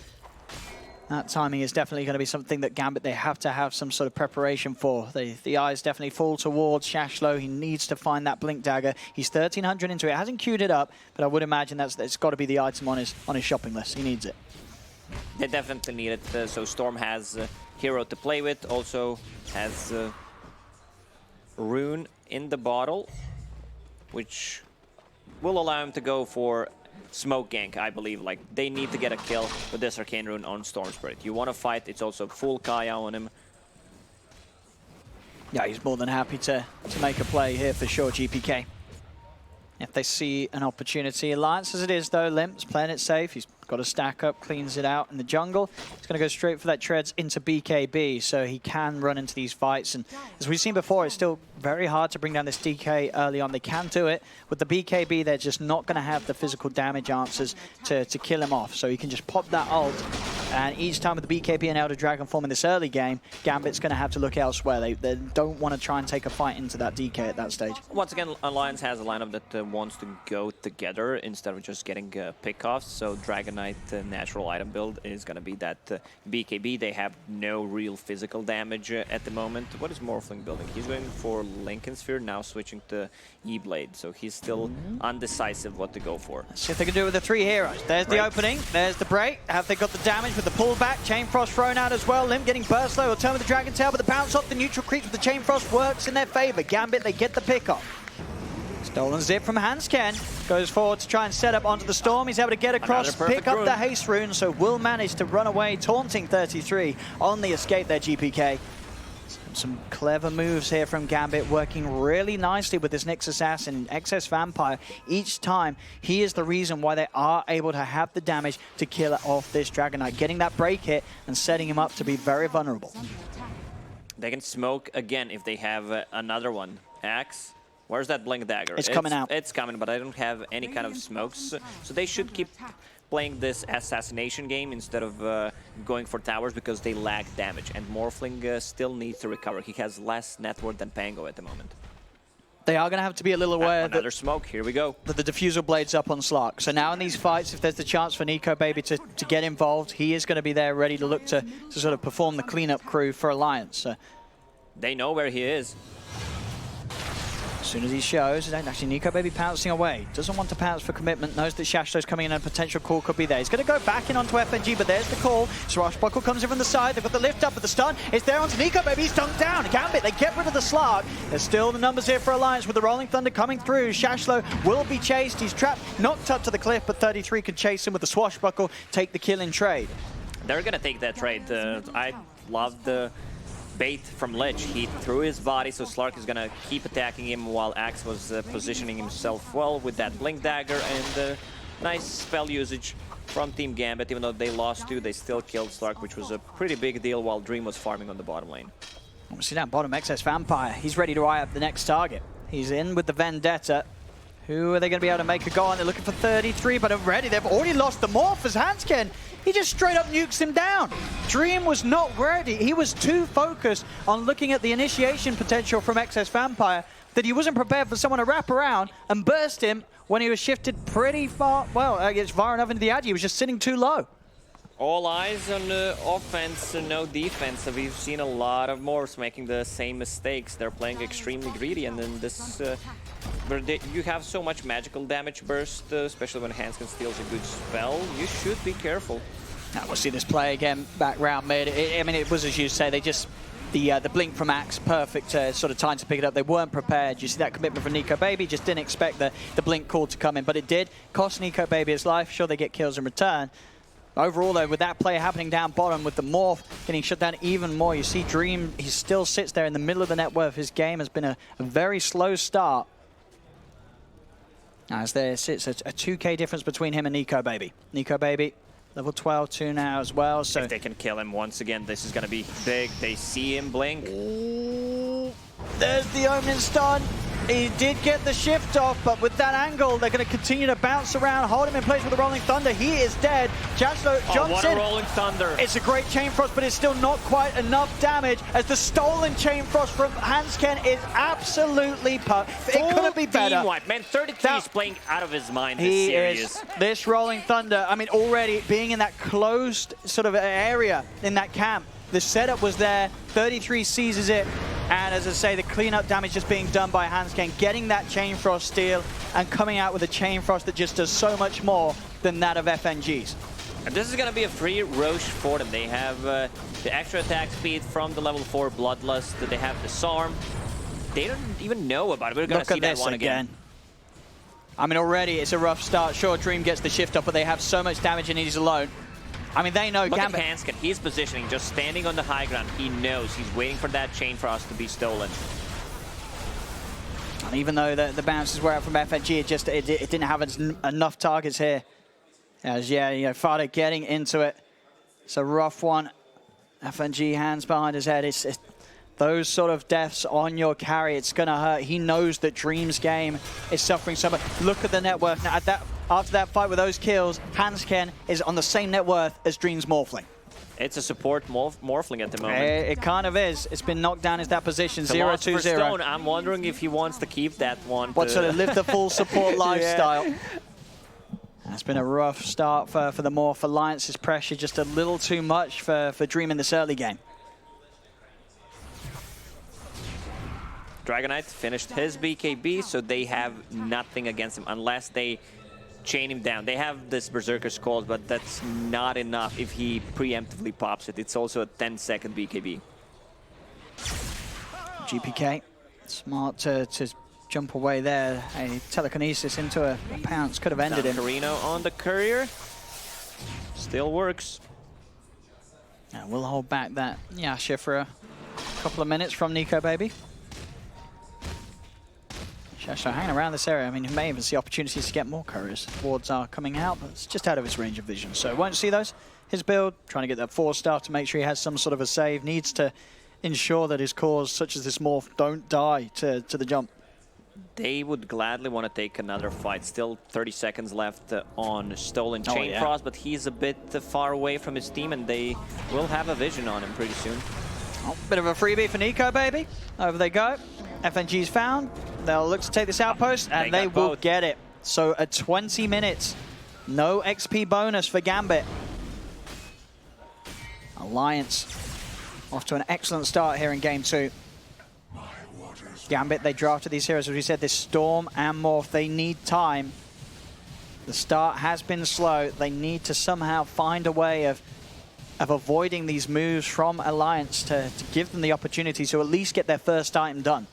That timing is definitely going to be something that Gambit, they have to have some sort of preparation for. The eyes definitely fall towards Shashlo. He needs to find that Blink Dagger. He's 1,300 into it. Hasn't queued it up, but I would imagine that's got to be the item on his shopping list. He needs it. They definitely need it. So Storm has Hero to play with. Also has Rune in the bottle, which will allow him to go for smoke gank, I believe. Like, they need to get a kill with this Arcane Rune on Storm Spirit. You want to fight, it's also full Kaya on him. Yeah, he's more than happy to make a play here for sure, GPK. If they see an opportunity. Alliance as it is, though, Limp's playing it safe. He's got to stack up, cleans it out in the jungle. He's going to go straight for that treads into BKB, so he can run into these fights. And as we've seen before, it's still very hard to bring down this DK early on. They can do it. With the BKB, they're just not going to have the physical damage answers to kill him off. So he can just pop that ult. And each time with the BKB and Elder Dragon form in this early game, Gambit's going to have to look elsewhere. They don't want to try and take a fight into that DK at that stage. Once again, Alliance has a lineup that wants to go together instead of just getting pick-offs. So Dragonite natural item build is going to be that BKB. They have no real physical damage at the moment. What is Morphling building? He's going for Lincoln Sphere, now switching to E-Blade. So he's still undecisive what to go for. Let's see if they can do it with the 3 heroes. There's the opening, there's the break. Have they got the damage with the pullback? Chain Frost thrown out as well. Limp getting burst low. Will turn with the Dragon Tail, but the bounce off the neutral creeps with the Chain Frost works in their favor. Gambit, they get the pick off. Stolen zip from Hansken. Goes forward to try and set up onto the Storm. He's able to get across, pick up the haste rune, so will manage to run away, taunting 33 on the escape there, GPK. Some clever moves here from Gambit, working really nicely with this Nyx Assassin, Excess Vampire. Each time, he is the reason why they are able to have the damage to kill off this Dragonite, getting that break hit and setting him up to be very vulnerable. They can smoke again if they have another one. Axe. Where's that Blink Dagger? It's coming out. It's coming, but I don't have any kind of smokes. So they should keep playing this assassination game instead of going for towers because they lack damage. And Morphling still needs to recover. He has less net worth than Pango at the moment. They are going to have to be a little aware another smoke. Here we go. That the diffusal blade's up on Slark. So now in these fights, if there's the chance for Nico Baby to get involved, he is going to be there ready to look to sort of perform the cleanup crew for Alliance. They know where he is. As soon as he shows, actually Nico Baby pouncing away. Doesn't want to pounce for commitment, knows that Shashlo's coming in and a potential call could be there. He's going to go back in onto FNG, but there's the call. Swashbuckle comes in from the side. They've got the lift up with the stun. It's there onto Nico Baby. He's dunked down. Gambit, they get rid of the Slark. There's still the numbers here for Alliance with the Rolling Thunder coming through. Shashlo will be chased. He's trapped, knocked up to the cliff, but 33 can chase him with the Swashbuckle, take the kill in trade. They're going to take that trade. I love the bait from Lich. He threw his body, so Slark is gonna keep attacking him while Axe was positioning himself well with that Blink Dagger and nice spell usage from Team Gambit. Even though they lost 2, they still killed Slark, which was a pretty big deal while Dream was farming on the bottom lane. We see that bottom Excess Vampire. He's ready to eye up the next target. He's in with the Vendetta. Who are they going to be able to make a go on? They're looking for 33, but already they've already lost the Morph as Hansken. He just straight up nukes him down. Dream was not ready. He was too focused on looking at the initiation potential from Excess Vampire that he wasn't prepared for someone to wrap around and burst him when he was shifted pretty far, well, it's far enough into the Agi. He was just sitting too low. All eyes on offense, no defense. We've seen a lot of Morphs making the same mistakes. They're playing extremely greedy, and then this, where you have so much magical damage burst, especially when Hansken steals a good spell. You should be careful. Now we'll see this play again back round mid. I mean, it was, as you say, they just the blink from Axe, perfect sort of time to pick it up. They weren't prepared. You see that commitment from Nico Baby, just didn't expect the blink call to come in, but it did cost Nico Baby his life. Sure, they get kills in return. Overall, though, with that play happening down bottom, with the Morph getting shut down even more, you see Dream, he still sits there in the middle of the net worth. His game has been a very slow start. As there sits a 2k difference between him and Nico Baby. Nico Baby, level 12-2 now as well. So if they can kill him once again, this is going to be big. They see him blink. Ooh, there's the Omen stun. He did get the shift off, but with that angle, they're going to continue to bounce around, hold him in place with the Rolling Thunder. He is dead. Jaslo jumps what in. a Rolling Thunder. It's a great Chain Frost, but it's still not quite enough damage, as the stolen Chain Frost from Hansken is absolutely perfect. It couldn't be better. Team wipe. Man, 33 is playing out of his mind this He series. is. This Rolling Thunder, I mean, already being in that closed sort of area in that camp, the setup was there. 33 seizes it. And as I say, the cleanup damage just being done by Hansken, getting that Chain Frost steal and coming out with a Chain Frost that just does so much more than that of FNG's. And this is going to be a free Roche for them. They have the extra attack speed from the level 4 Bloodlust. They have Disarm. They don't even know about it. We're going to see that one again. I mean, already it's a rough start. Sure, Dream gets the shift up, but they have so much damage and he's alone. I mean, they know Gambit. Look at Hansken. He's positioning, just standing on the high ground. He knows. He's waiting for that Chain Frost to be stolen. And even though the bounces were out from FNG, it didn't have enough targets here. As Fada getting into it. It's a rough one. FNG hands behind his head. It's those sort of deaths on your carry, it's going to hurt. He knows that Dream's game is suffering so much. Look at the net worth. Now, after that fight with those kills, Hansken is on the same net worth as Dream's Morphling. It's a support Morphling at the moment. It kind of is. It's been knocked down as that position, 0-2-0. I'm wondering if he wants to keep that one. What sort of live the full support lifestyle. Yeah. That's been a rough start for the Morph. Alliance's pressure just a little too much for Dream in this early game. Dragonite finished his BKB, so they have nothing against him unless they chain him down. They have this Berserker's Call, but that's not enough if he preemptively pops it. It's also a 10-second BKB. GPK, smart to jump away there. A telekinesis into a pounce could have ended him. Carino on the courier. Still works. Now we'll hold back that Yasha for a couple of minutes from Nico Baby. Shasho hanging around this area. I mean, he may even see opportunities to get more couriers. Wards are coming out, but it's just out of his range of vision. So won't see those. His build, trying to get that 4-star to make sure he has some sort of a save. Needs to ensure that his cores, such as this Morph, don't die to the jump. They would gladly want to take another fight. Still 30 seconds left on Stolen Chain Frost, but he's a bit far away from his team, and they will have a vision on him pretty soon. Oh, bit of a freebie for Nico Baby. Over they go. FNG's found. They'll look to take this outpost, and they will get it. So at 20 minutes, no XP bonus for Gambit. Alliance off to an excellent start here in game 2. Gambit, they drafted these heroes, as we said, this Storm and Morph. They need time. The start has been slow. They need to somehow find a way of avoiding these moves from Alliance to give them the opportunity to at least get their first item done.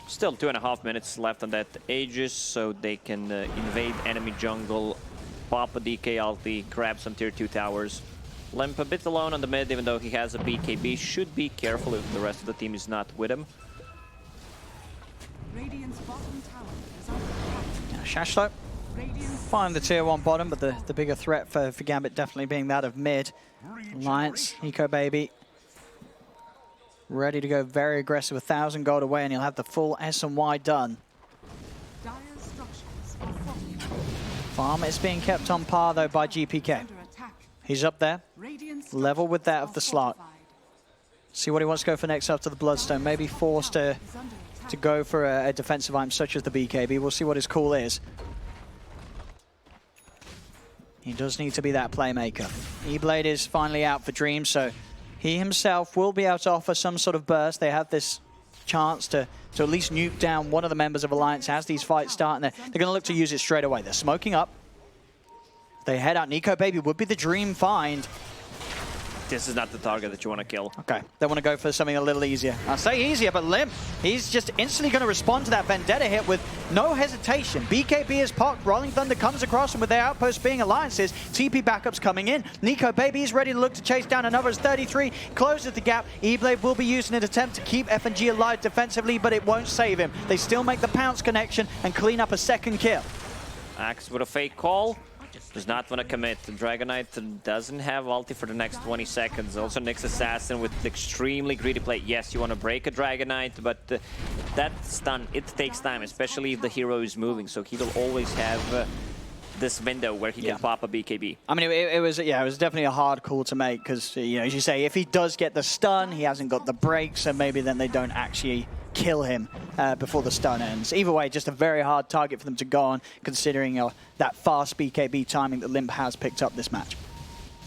Still 2.5 minutes left on that Aegis, so they can invade enemy jungle, pop a DK ulti, grab some tier 2 towers. Limp a bit alone on the mid, even though he has a BKB. Should be careful if the rest of the team is not with him. Radiant's bottom tower is under attack. Shashlo find the tier 1 bottom, but the bigger threat for Gambit definitely being that of mid. Alliance, Nico Baby, ready to go very aggressive, 1,000 gold away, and he'll have the full S and Y done. Dire structures are falling. Farm is being kept on par though by GPK. Under attack. He's up there, Radiant level with that of the structures slot. are fortified. See what he wants to go for next after the Bloodstone. Maybe forced to Is under attack. go for a defensive item such as the BKB. We'll see what his call is. He does need to be that playmaker. E-Blade is finally out for Dream, so he himself will be able to offer some sort of burst. They have this chance to at least nuke down one of the members of Alliance as these fights start, and they're going to look to use it straight away. They're smoking up. They head out. Nico Baby would be the Dream find. This is not the target that you want to kill. Okay, they want to go for something a little easier. I say easier, but Limp, he's just instantly going to respond to that Vendetta hit with no hesitation. BKB is popped, Rolling Thunder comes across, and with their outpost being Alliances, TP backups coming in. Nico Baby is ready to look to chase down another as 33 closes the gap. E-Blade will be used in an attempt to keep FNG alive defensively, but it won't save him. They still make the pounce connection and clean up a second kill. Axe with a fake call. Does not want to commit. The Dragonite doesn't have ulti for the next 20 seconds. Also Nyx Assassin with extremely greedy play. Yes, you want to break a Dragonite, but that stun, it takes time, especially if the hero is moving, so he will always have this window where he can pop a BKB. I mean, it was definitely a hard call to make because, you know, as you say, if he does get the stun, he hasn't got the break, so maybe then they don't actually kill him before the stun ends. Either way, just a very hard target for them to go on, considering that fast BKB timing that Limp has picked up this match.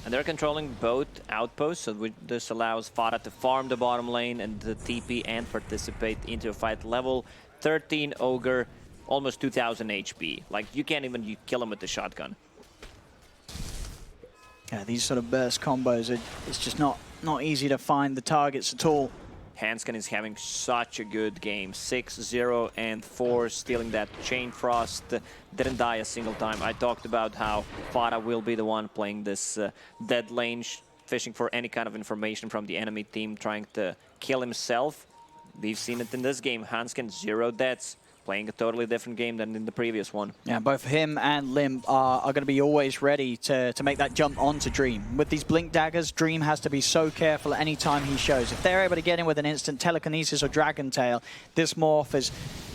And they're controlling both outposts, so this allows Fara to farm the bottom lane and the TP and participate into a fight. Level 13 Ogre, almost 2000 HP. Like, you can't even kill him with the shotgun. Yeah, these sort of burst combos, it's just not easy to find the targets at all. Hanskin is having such a good game. 6-0 and 4, stealing that Chain Frost. Didn't die a single time. I talked about how Fara will be the one playing this dead lane, fishing for any kind of information from the enemy team, trying to kill himself. We've seen it in this game. Hanskin, 0 deaths. Playing a totally different game than in the previous one. Yeah, both him and Limp are going to be always ready to make that jump onto Dream. With these Blink Daggers, Dream has to be so careful any time he shows. If they're able to get in with an instant Telekinesis or Dragon Tail, this morph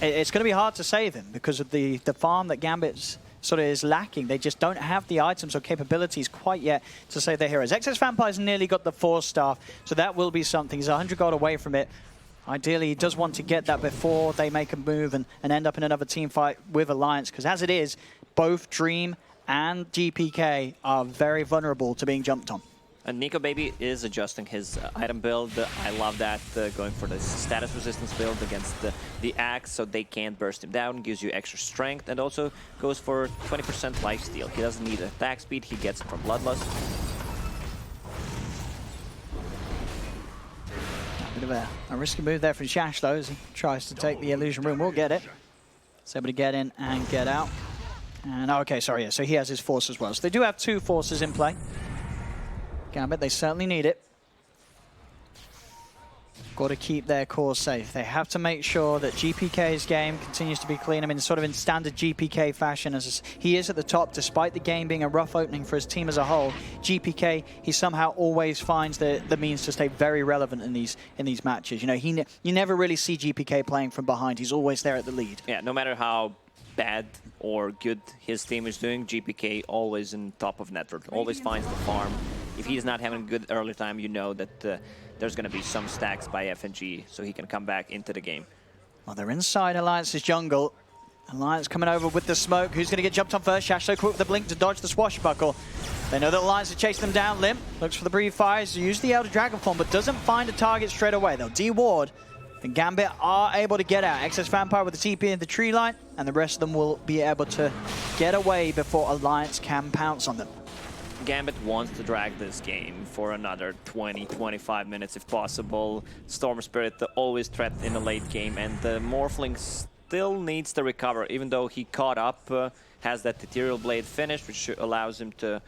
it's going to be hard to save him because of the farm that Gambit sort of is lacking. They just don't have the items or capabilities quite yet to save their heroes. XS Vampire's nearly got the Force Staff, so that will be something. He's 100 gold away from it. Ideally, he does want to get that before they make a move and end up in another team fight with Alliance, because as it is, both Dream and GPK are very vulnerable to being jumped on. And Nico Baby is adjusting his item build. I love that, going for the status resistance build against the Axe, so they can't burst him down, gives you extra strength, and also goes for 20% lifesteal. He doesn't need attack speed, he gets it from Bloodlust. Bit of a risky move there from Shash, though, as he tries to take the illusion room. We'll get it. He's able to get in and get out. And okay, sorry, yeah, so he has his force as well. So they do have 2 forces in play. Gambit, they certainly need it. Got to keep their core safe. They have to make sure that GPK's game continues to be clean. I mean, sort of in standard GPK fashion, as he is at the top, despite the game being a rough opening for his team as a whole. GPK, he somehow always finds the means to stay very relevant in these matches. You know, you never really see GPK playing from behind. He's always there at the lead. Yeah, no matter how bad or good his team is doing, GPK always in top of network, always finds the farm. If he's not having a good early time, you know that there's going to be some stacks by FNG, so he can come back into the game. Well, they're inside Alliance's jungle. Alliance coming over with the smoke. Who's going to get jumped on first? Shash so quick with the blink to dodge the swashbuckle. They know that Alliance are chasing them down. Limp looks for the breathe fires, use the Elder Dragon form, but doesn't find a target straight away. They'll de-ward. And Gambit are able to get out. XS Vampire with the TP in the tree line, and the rest of them will be able to get away before Alliance can pounce on them. Gambit wants to drag this game for another 20-25 minutes if possible. Storm Spirit always threat in the late game, and the Morphling still needs to recover, even though he caught up, has that Ethereal Blade finish, which allows him to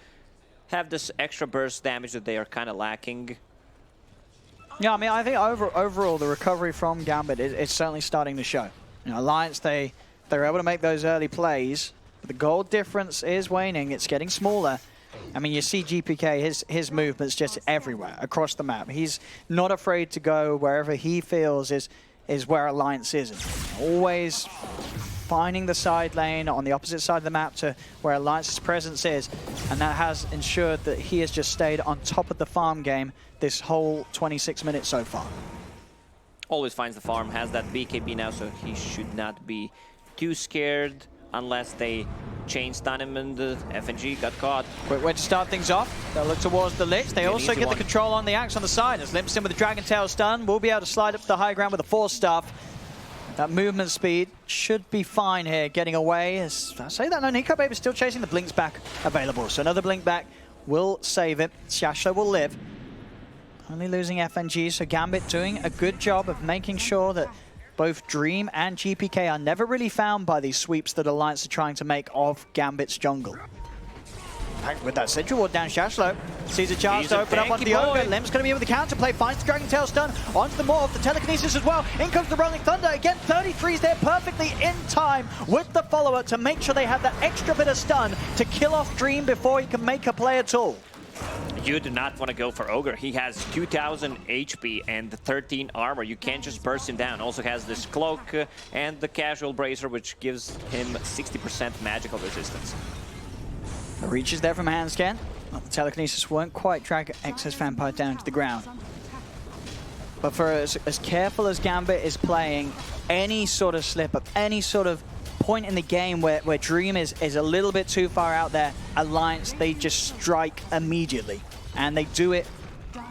have this extra burst damage that they are kind of lacking. Yeah, I mean, I think overall the recovery from Gambit is certainly starting to show. You know, Alliance, they're able to make those early plays, but the gold difference is waning. It's getting smaller. I mean, you see GPK, his movement's just everywhere, across the map. He's not afraid to go wherever he feels is where Alliance is. Always finding the side lane on the opposite side of the map to where Alliance's presence is. And that has ensured that he has just stayed on top of the farm game this whole 26 minutes so far. Always finds the farm, has that BKB now, so he should not be too scared unless they chain stun him, and the FNG got caught. Quick way to start things off. They'll look towards the Lich. They also get the control on the Axe on the side. As Limp's in with the Dragon Tail stun, will be able to slide up to the high ground with the Force Staff. That movement speed should be fine here, getting away. As I say that, no, Nico Baby's still chasing the Blinks back available. So another Blink back will save it. Shasho will live. Only losing FNG, so Gambit doing a good job of making sure that both Dream and GPK are never really found by these sweeps that Alliance are trying to make of Gambit's jungle. With that Central Ward down, Shashlo sees a chance to open up onto the Ogre. Limp's going to be able to counterplay, finds the Dragon Tail stun onto the Morph, the Telekinesis as well. In comes the Rolling Thunder. Again, 33's there perfectly in time with the follower to make sure they have that extra bit of stun to kill off Dream before he can make a play at all. You do not want to go for Ogre. He has 2000 HP and 13 armor. You can't just burst him down. Also has this cloak and the casual bracer, which gives him 60% magical resistance. The reach is there from Handscan. Well, the telekinesis won't quite drag Excess Vampire down to the ground. But for as careful as Gambit is playing, any sort of slip-up, any sort of point in the game where Dream is a little bit too far out there, Alliance, they just strike immediately. And they do it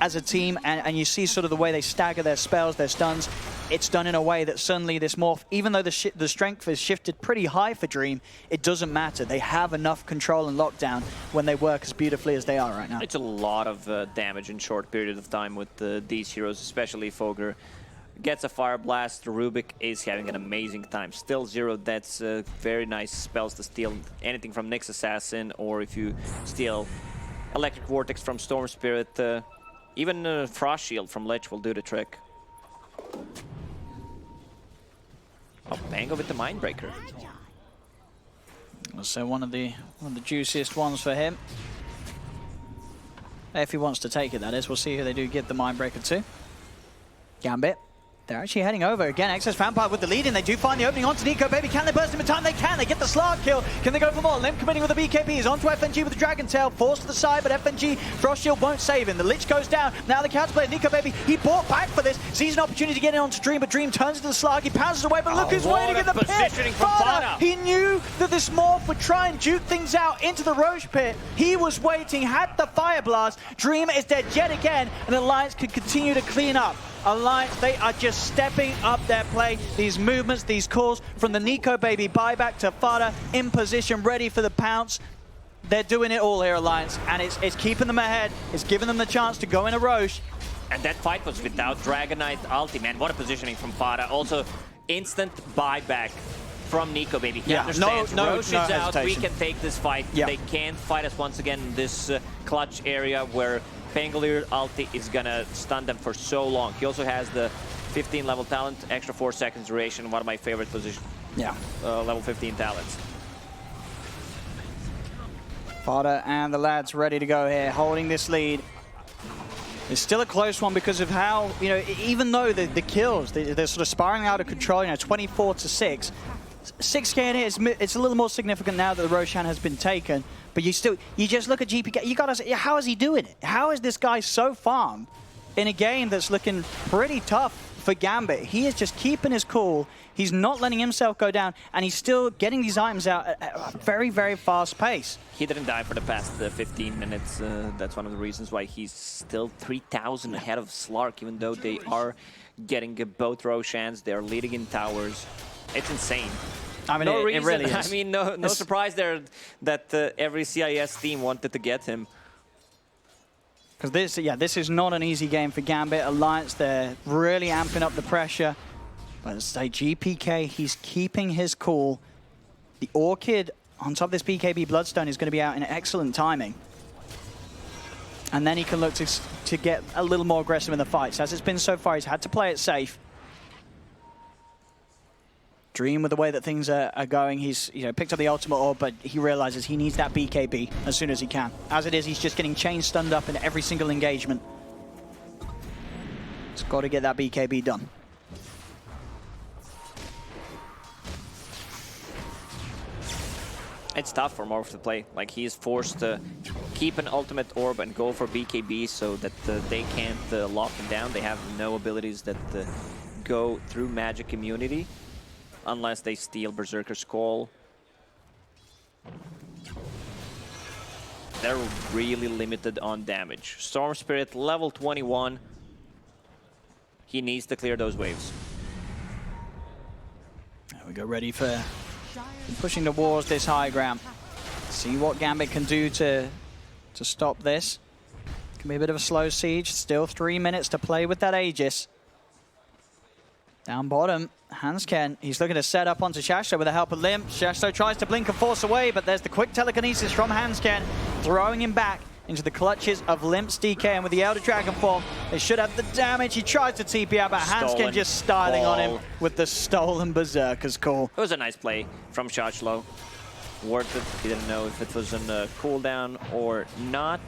as a team, and you see sort of the way they stagger their spells, their stuns. It's done in a way that suddenly this morph, even though the strength is shifted pretty high for Dream, it doesn't matter. They have enough control and lockdown when they work as beautifully as they are right now. It's a lot of damage in short period of time with these heroes, especially if Ogre gets a Fire Blast. Rubik is having an amazing time. Still 0 deaths, very nice spells to steal anything from Nyx Assassin, or if you steal Electric Vortex from Storm Spirit, even Frost Shield from Lich will do the trick. Oh, Pango with the Mindbreaker. So one of the juiciest ones for him. If he wants to take it, that is. We'll see who they do give the Mindbreaker to. Gambit. They're actually heading over. Again, Excess Vampire with the lead, and they do find the opening onto Nico Baby. Can they burst him in time? They can. They get the Slark kill. Can they go for more? Limp committing with the BKBs. Onto FNG with the Dragon Tail. Forced to the side, but FNG Frost Shield won't save him. The Lich goes down. Now the counterplay. Nico Baby, he bought back for this. Sees an opportunity to get in onto Dream, but Dream turns into the Slark. He pounces away, but look who's waiting in the pit. Fada, he knew that this morph would try and juke things out into the Roche pit. He was waiting, had the Fire Blast. Dream is dead yet again, and Alliance can continue to clean up. Alliance, they are just stepping up their play. These movements, these calls from the Nico Baby buyback to Fada in position, ready for the pounce. They're doing it all here, Alliance, and it's keeping them ahead. It's giving them the chance to go in a Roche. And that fight was without Dragon Knight ulti, man. What a positioning from Fada. Also, instant buyback from Nico Baby. He understands. Roche is out. We can take this fight. Yeah. They can't fight us once again in this clutch area where Pangolier ulti is gonna stun them for so long. He also has the 15 level talent, extra 4 seconds duration, one of my favorite positions. Yeah. Level 15 talents. Fada and the lads ready to go here, holding this lead. It's still a close one because of how, you know, even though the kills, they're sort of spiraling out of control, you know, 24-6. 6k in it, it's a little more significant now that the Roshan has been taken, but you just look at GPK, you gotta say, how is he doing it? How is this guy so farmed in a game that's looking pretty tough for Gambit? He is just keeping his cool, he's not letting himself go down, and he's still getting these items out at a very, very fast pace. He didn't die for the past 15 minutes, that's one of the reasons why he's still 3,000 ahead of Slark, even though they are getting both Roshans, they're leading in towers. It's insane. I mean, it really is. I mean, no surprise there that every CIS team wanted to get him. Because this is not an easy game for Gambit. Alliance, they're really amping up the pressure. But as I say, GPK, he's keeping his cool. The Orchid on top of this BKB Bloodstone is going to be out in excellent timing. And then he can look to get a little more aggressive in the fights. As it's been so far, he's had to play it safe. Dream with the way that things are going. He's picked up the ultimate orb, but he realizes he needs that BKB as soon as he can. As it is, he's just getting chain stunned up in every single engagement. He's got to get that BKB done. It's tough for Morph to play. Like, he is forced to keep an ultimate orb and go for BKB so that they can't lock him down. They have no abilities that go through magic immunity. Unless they steal Berserker's Call. They're really limited on damage. Storm Spirit, level 21. He needs to clear those waves. There we go, ready for pushing towards this high ground. See what Gambit can do to stop this. Can be a bit of a slow siege. Still 3 minutes to play with that Aegis. Down bottom, Hansken, he's looking to set up onto Shashto with the help of Limp. Shashto tries to blink and force away, but there's the quick telekinesis from Hansken, throwing him back into the clutches of Limp's DK, and with the Elder Dragon form, they should have the damage. He tries to TP out, but Hansken just styling on him with the stolen Berserker's Call. It was a nice play from Shashlo. Worth it. He didn't know if it was on a cooldown or not.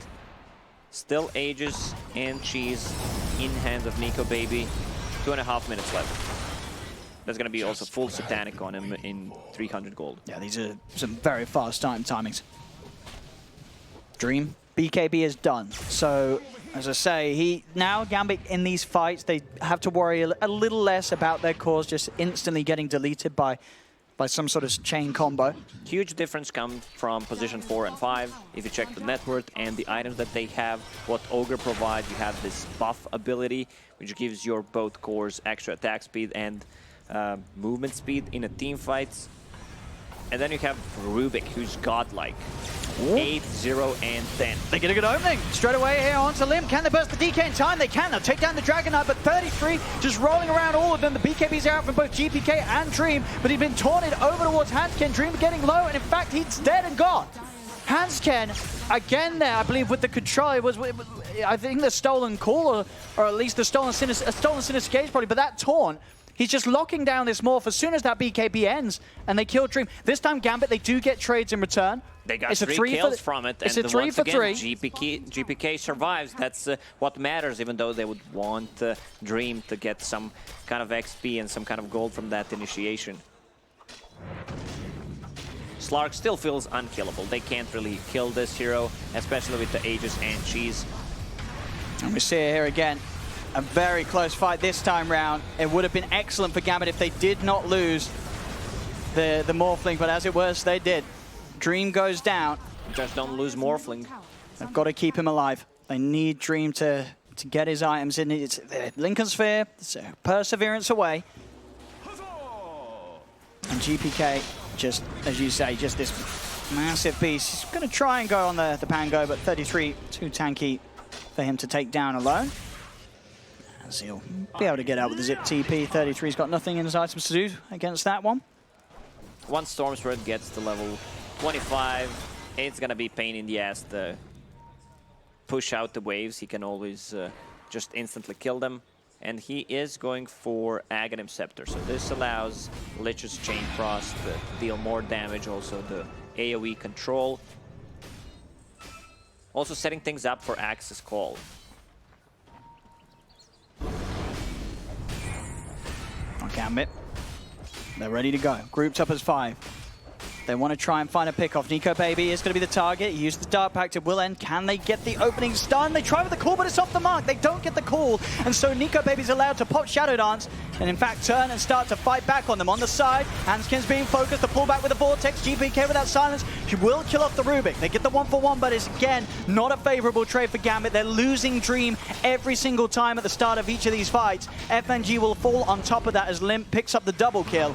Still Aegis and Cheese in hands of Nico Baby. 2.5 minutes left. There's going to be also full Satanic on him in 300 gold. Yeah, these are some very fast timings. Dream, BKB is done. So, as I say, now Gambit in these fights, they have to worry a little less about their cores just instantly getting deleted by some sort of chain combo. Huge difference comes from position 4 and 5. If you check the net worth and the items that they have, what Ogre provides, you have this buff ability, which gives your both cores extra attack speed and movement speed in a team fight. And then you have Rubik, who's godlike. 8, 0, and 10. They get a good opening. Straight away here onto Limb. Can they burst the DK in time? They can. They'll take down the Dragon Knight, but 33 just rolling around all of them. The BKBs are out from both GPK and Dream, but he's been taunted over towards Hansken. Dream getting low, and in fact, he's dead and gone. Hansken, again there, I believe, with the control. It was, I think, the stolen call, or at least the stolen Sinister Gauge probably, but that taunt, he's just locking down this morph as soon as that BKB ends, and they kill Dream. This time, Gambit, they do get trades in return. They got 3 kills from it, it's and a 3 once for again, 3. GPK survives. That's what matters, even though they would want Dream to get some kind of XP and some kind of gold from that initiation. Slark still feels unkillable. They can't really kill this hero, especially with the Aegis and Cheese. And we see it here again. A very close fight this time round. It would have been excellent for Gambit if they did not lose the Morphling, but as it was, they did. Dream goes down. Just don't lose Morphling. They've got to keep him alive. They need Dream to get his items in. It's Lincoln Sphere, it's Perseverance away. And GPK, just as you say, just this massive beast. He's going to try and go on the Pango, but 33, too tanky for him to take down alone. As he'll be able to get out with the Zip TP. 33's got nothing in his items to do against that one. Once Storm Sword gets to level 25, it's going to be pain in the ass to push out the waves. He can always just instantly kill them. And he is going for Aghanim Scepter. So this allows Lich's Chain Frost to deal more damage, also the AoE control. Also setting things up for Axis Call. On Gambit, they're ready to go. Grouped up as 5. They want to try and find a pick-off. Nico Baby is going to be the target. He used the Dark Pact. It will end. Can they get the opening stun? They try with the call, but it's off the mark. They don't get the call. And so Nico Baby's allowed to pop Shadow Dance and, in fact, turn and start to fight back on them. On the side, Hanskin's being focused. The pullback with the Vortex. GPK without silence. He will kill off the Rubik. They get the 1-for-1, but it's, again, not a favorable trade for Gambit. They're losing Dream every single time at the start of each of these fights. FNG will fall on top of that as Limp picks up the double kill.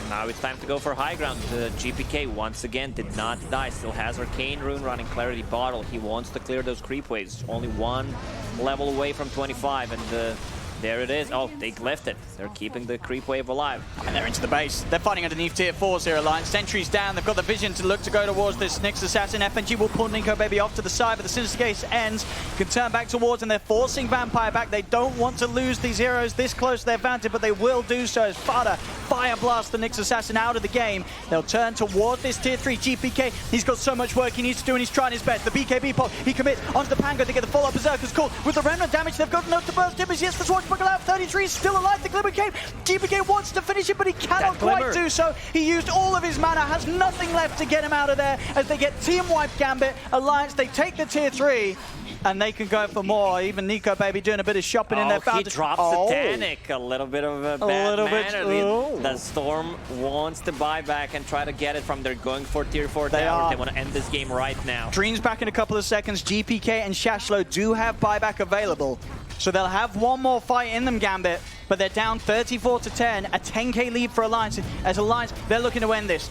Now it's time to go for high ground. GPK once again did not die. Still has Arcane Rune running Clarity Bottle. He wants to clear those creep waves. Only 1 level away from 25, and there it is. Oh, they left it. They're keeping the creep wave alive. And they're into the base. They're fighting underneath tier 4s here, Alliance. Sentry's down. They've got the vision to look to go towards this Nyx Assassin. FNG will pull Nico Baby off to the side, but the Sinister Case ends. Can turn back towards, and they're forcing Vampire back. They don't want to lose these heroes this close to their vantage, but they will do so as Fada Fire Blast the Nyx Assassin out of the game. They'll turn towards this tier 3 GPK. He's got so much work he needs to do, and he's trying his best. The BKB pop, he commits onto the Pango to get the follow-up Berserker's call. With the Remnant damage, they've got enough to burst him. Yes, the Swashbuckle out. 33 is still alive. The Glimmer came. GPK wants to finish it, but he cannot quite do so. He used all of his mana, has nothing left to get him out of there as they get team wipe Gambit. Alliance, they take the tier 3. And they can go for more. Even Nico Baby doing a bit of shopping in their he drops Satanic. A little bit of a bad manner. The Storm wants to buy back and try to get it from there. Going for tier 4 tower. They want to end this game right now. Dream's back in a couple of seconds. GPK and Shashlo do have buyback available. So they'll have one more fight in them, Gambit. But they're down 34-10. A 10k lead for Alliance. As Alliance, they're looking to end this.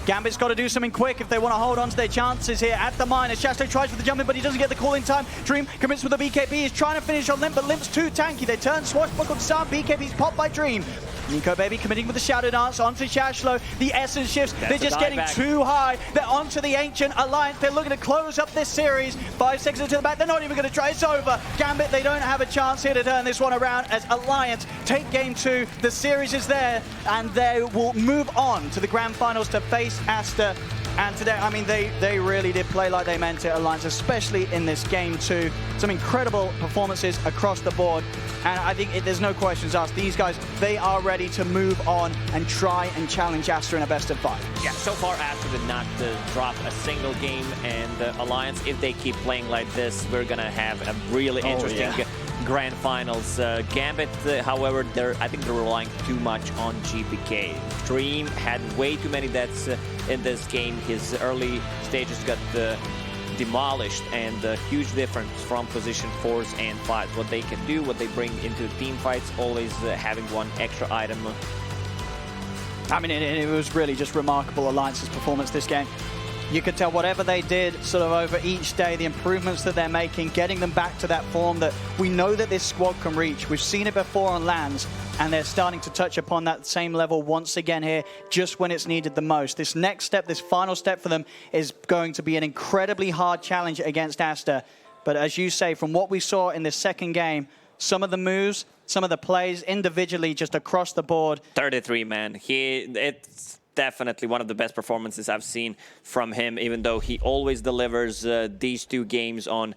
Gambit's got to do something quick if they want to hold on to their chances here at the mine. As Shashlo tries with the jumping, but he doesn't get the call in time. Dream commits with the BKB. He's trying to finish on Limp, but Limp's too tanky. They turn Swashbuckle to start. BKB's popped by Dream. Nico Baby committing with the Shadow Dance onto Shashlo. The essence shifts. They're just getting too high. They're onto the Ancient Alliance. They're looking to close up this series. 5 seconds to the back. They're not even going to try. It's over. Gambit, they don't have a chance here to turn this one around as Alliance take game 2. The series is there, and they will move on to the grand finals to face Asta And today, I mean, they really did play like they meant it, Alliance, especially in this game too. Some incredible performances across the board. And I think there's no questions asked. These guys, they are ready to move on and try and challenge Astra in a best of 5. Yeah, so far Astra did not drop a single game, and Alliance, if they keep playing like this, we're gonna have a really interesting grand finals. Gambit, however, I think they're relying too much on GPK. Dream had way too many deaths in this game. His early stages got demolished, and a huge difference from position 4s and 5s. What they can do, what they bring into team fights, always having one extra item. I mean, it was really just remarkable, Alliance's performance this game. You could tell whatever they did sort of over each day, the improvements that they're making, getting them back to that form that we know that this squad can reach. We've seen it before on LANs, and they're starting to touch upon that same level once again here, just when it's needed the most. This next step, this final step for them is going to be an incredibly hard challenge against Astra. But as you say, from what we saw in the second game, some of the moves, some of the plays individually just across the board. 33, man. It's definitely one of the best performances I've seen from him, even though he always delivers these 2 games on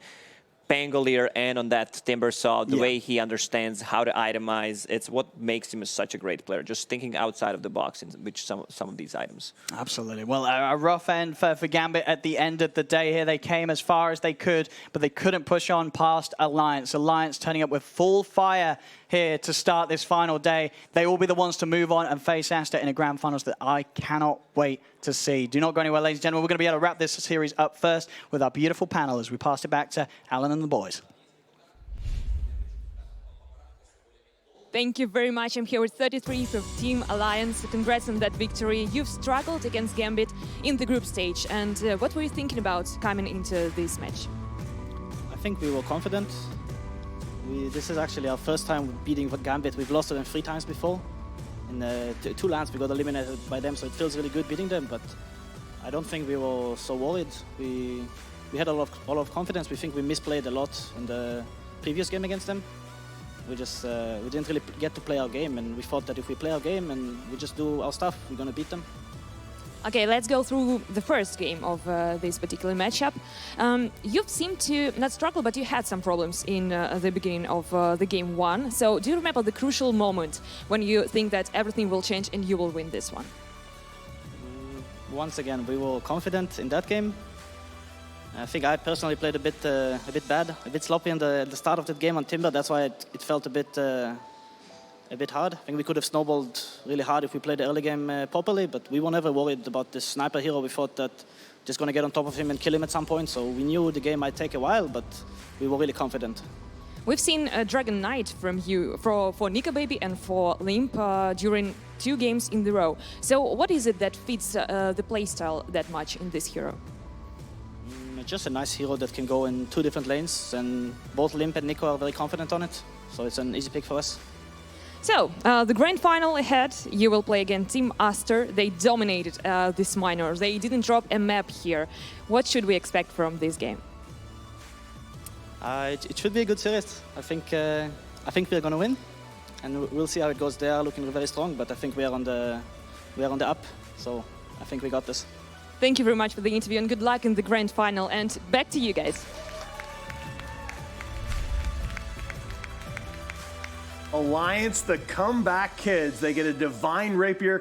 Pangolier and on that Timber Saw. The way he understands how to itemize, it's what makes him such a great player. Just thinking outside of the box in which some of these items. Absolutely. Well, a rough end for Gambit at the end of the day here. They came as far as they could, but they couldn't push on past Alliance. Alliance turning up with full fire here to start this final day. They will be the ones to move on and face Astra in a grand finals that I cannot wait to see. Do not go anywhere, ladies and gentlemen. We're going to be able to wrap this series up first with our beautiful panel as we pass it back to Alan and the boys. Thank you very much. I'm here with 33 from Team Alliance. Congrats on that victory. You've struggled against Gambit in the group stage. And what were you thinking about coming into this match? I think we were confident. This is actually our first time beating Gambit. We've lost to them 3 times before. In 2 LANs we got eliminated by them, so it feels really good beating them, but I don't think we were so worried. We had a lot of confidence. We think we misplayed a lot in the previous game against them. We didn't really get to play our game, and we thought that if we play our game and we just do our stuff, we're going to beat them. Okay, let's go through the first game of this particular matchup. You've seemed to not struggle, but you had some problems in the beginning of the game 1. So do you remember the crucial moment when you think that everything will change and you will win this one? Once again, we were confident in that game. I think I personally played a bit bad, a bit sloppy in the start of that game on Timber. That's why it felt a bit hard. I think we could have snowballed really hard if we played the early game properly, but we were never worried about this sniper hero. We thought that just going to get on top of him and kill him at some point, so we knew the game might take a while, but we were really confident. We've seen Dragon Knight from you for Nika Baby and for Limp during 2 games in a row. So what is it that fits the playstyle that much in this hero? Just a nice hero that can go in 2 different lanes, and both Limp and Nico are very confident on it, so it's an easy pick for us. So, the grand final ahead, you will play against Team Astra. They dominated this minor. They didn't drop a map here. What should we expect from this game? It should be a good series. I think we're going to win, and we'll see how it goes. They are looking very strong, but I think we are on the up, so I think we got this. Thank you very much for the interview, and good luck in the grand final. And back to you guys. Alliance, the comeback kids. They get a Divine Rapier